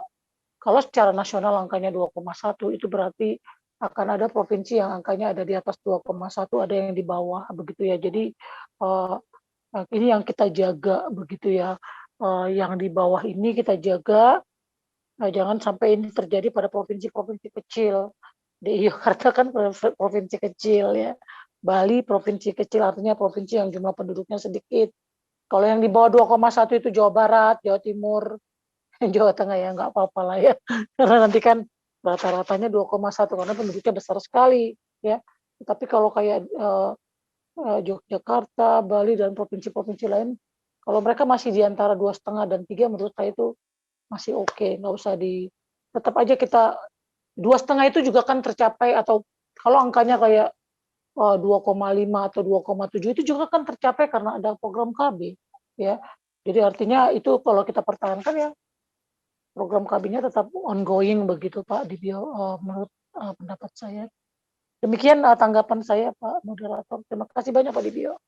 kalau secara nasional angkanya 2,1 itu berarti akan ada provinsi yang angkanya ada di atas 2,1, ada yang di bawah begitu ya. Jadi ini yang kita jaga begitu ya. Yang di bawah ini kita jaga, jangan sampai ini terjadi pada provinsi-provinsi kecil. DI Jakarta kan provinsi kecil ya. Bali provinsi kecil, artinya provinsi yang jumlah penduduknya sedikit. Kalau yang di bawah 2,1 itu Jawa Barat, Jawa Timur, Jawa Tengah ya nggak apa-apa lah ya. Karena nanti kan rata-ratanya 2,1 karena penduduknya besar sekali ya. Tapi kalau kayak Yogyakarta, Bali dan provinsi-provinsi lain, kalau mereka masih di antara 2,5 dan 3, menurut saya itu masih oke, nggak usah tetap aja kita 2,5 itu juga kan tercapai, atau kalau angkanya kayak 2,5 atau 2,7 itu juga kan tercapai karena ada program KB ya. Jadi artinya itu kalau kita pertahankan ya program KB-nya tetap ongoing begitu Pak Dibio, menurut pendapat saya. Demikian tanggapan saya, Pak Moderator. Terima kasih banyak, Pak Dibio.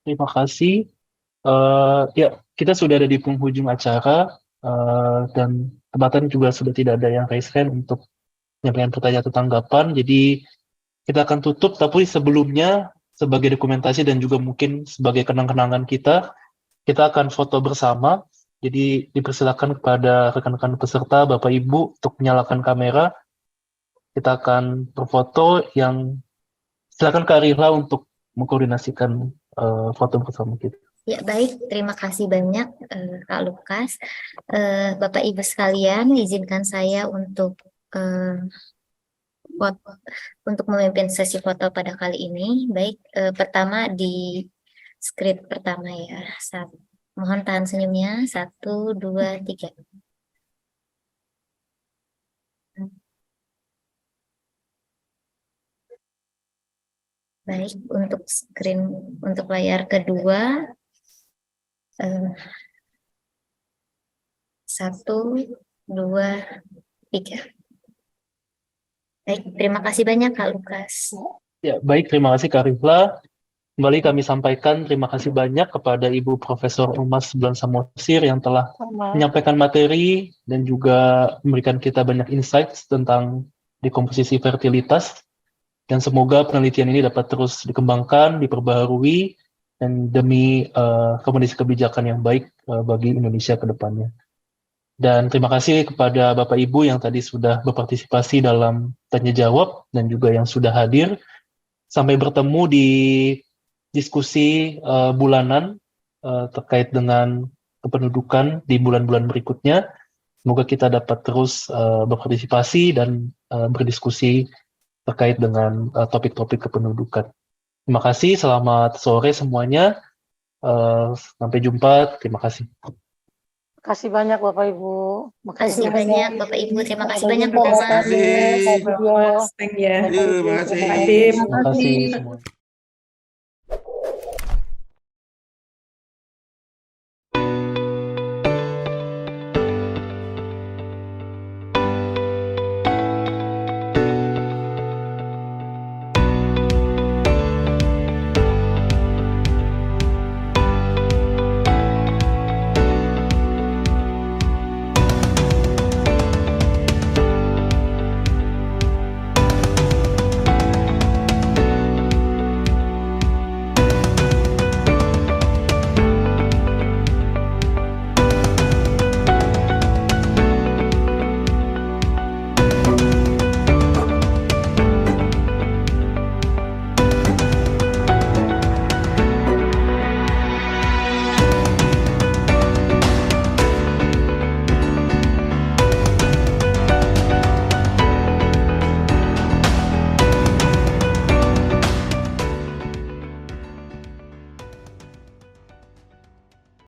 Terima kasih. Ya, kita sudah ada di penghujung acara dan tempatan juga sudah tidak ada yang raise hand untuk menyampaikan pertanyaan atau tanggapan. Jadi kita akan tutup, tapi sebelumnya sebagai dokumentasi dan juga mungkin sebagai kenang-kenangan kita akan foto bersama. Jadi dipersilakan kepada rekan-rekan peserta, Bapak Ibu, untuk menyalakan kamera. Kita akan berfoto yang silakan Kak Rihla untuk mengkoordinasikan foto bersama kita. Ya, baik, terima kasih banyak Kak Lukas. Bapak Ibu sekalian, izinkan saya untuk memimpin sesi foto pada kali ini. Baik, pertama di skrip pertama ya. Mohon tahan senyumnya. 1, 2, 3. Baik, untuk untuk layar kedua. 1, 2, 3. Baik, terima kasih banyak Kak Lukas. Ya, baik, terima kasih Kak Rihla. Kembali kami sampaikan terima kasih banyak kepada Ibu Profesor Umas Seblan Samosir yang telah menyampaikan materi dan juga memberikan kita banyak insights tentang dekomposisi fertilitas. Dan semoga penelitian ini dapat terus dikembangkan, diperbaharui, dan demi rekomendasi kebijakan yang baik bagi Indonesia ke depannya. Dan terima kasih kepada Bapak Ibu yang tadi sudah berpartisipasi dalam tanya jawab dan juga yang sudah hadir. Sampai bertemu di diskusi bulanan terkait dengan kependudukan di bulan-bulan berikutnya. Semoga kita dapat terus berpartisipasi dan berdiskusi terkait dengan topik-topik kependudukan. Terima kasih, selamat sore semuanya. Sampai jumpa, terima kasih. Terima kasih banyak Bapak Ibu. Terima kasih banyak Bapak Ibu. Terima kasih banyak Bapak. Terima kasih. Terima kasih. Terima kasih. Terima kasih semua.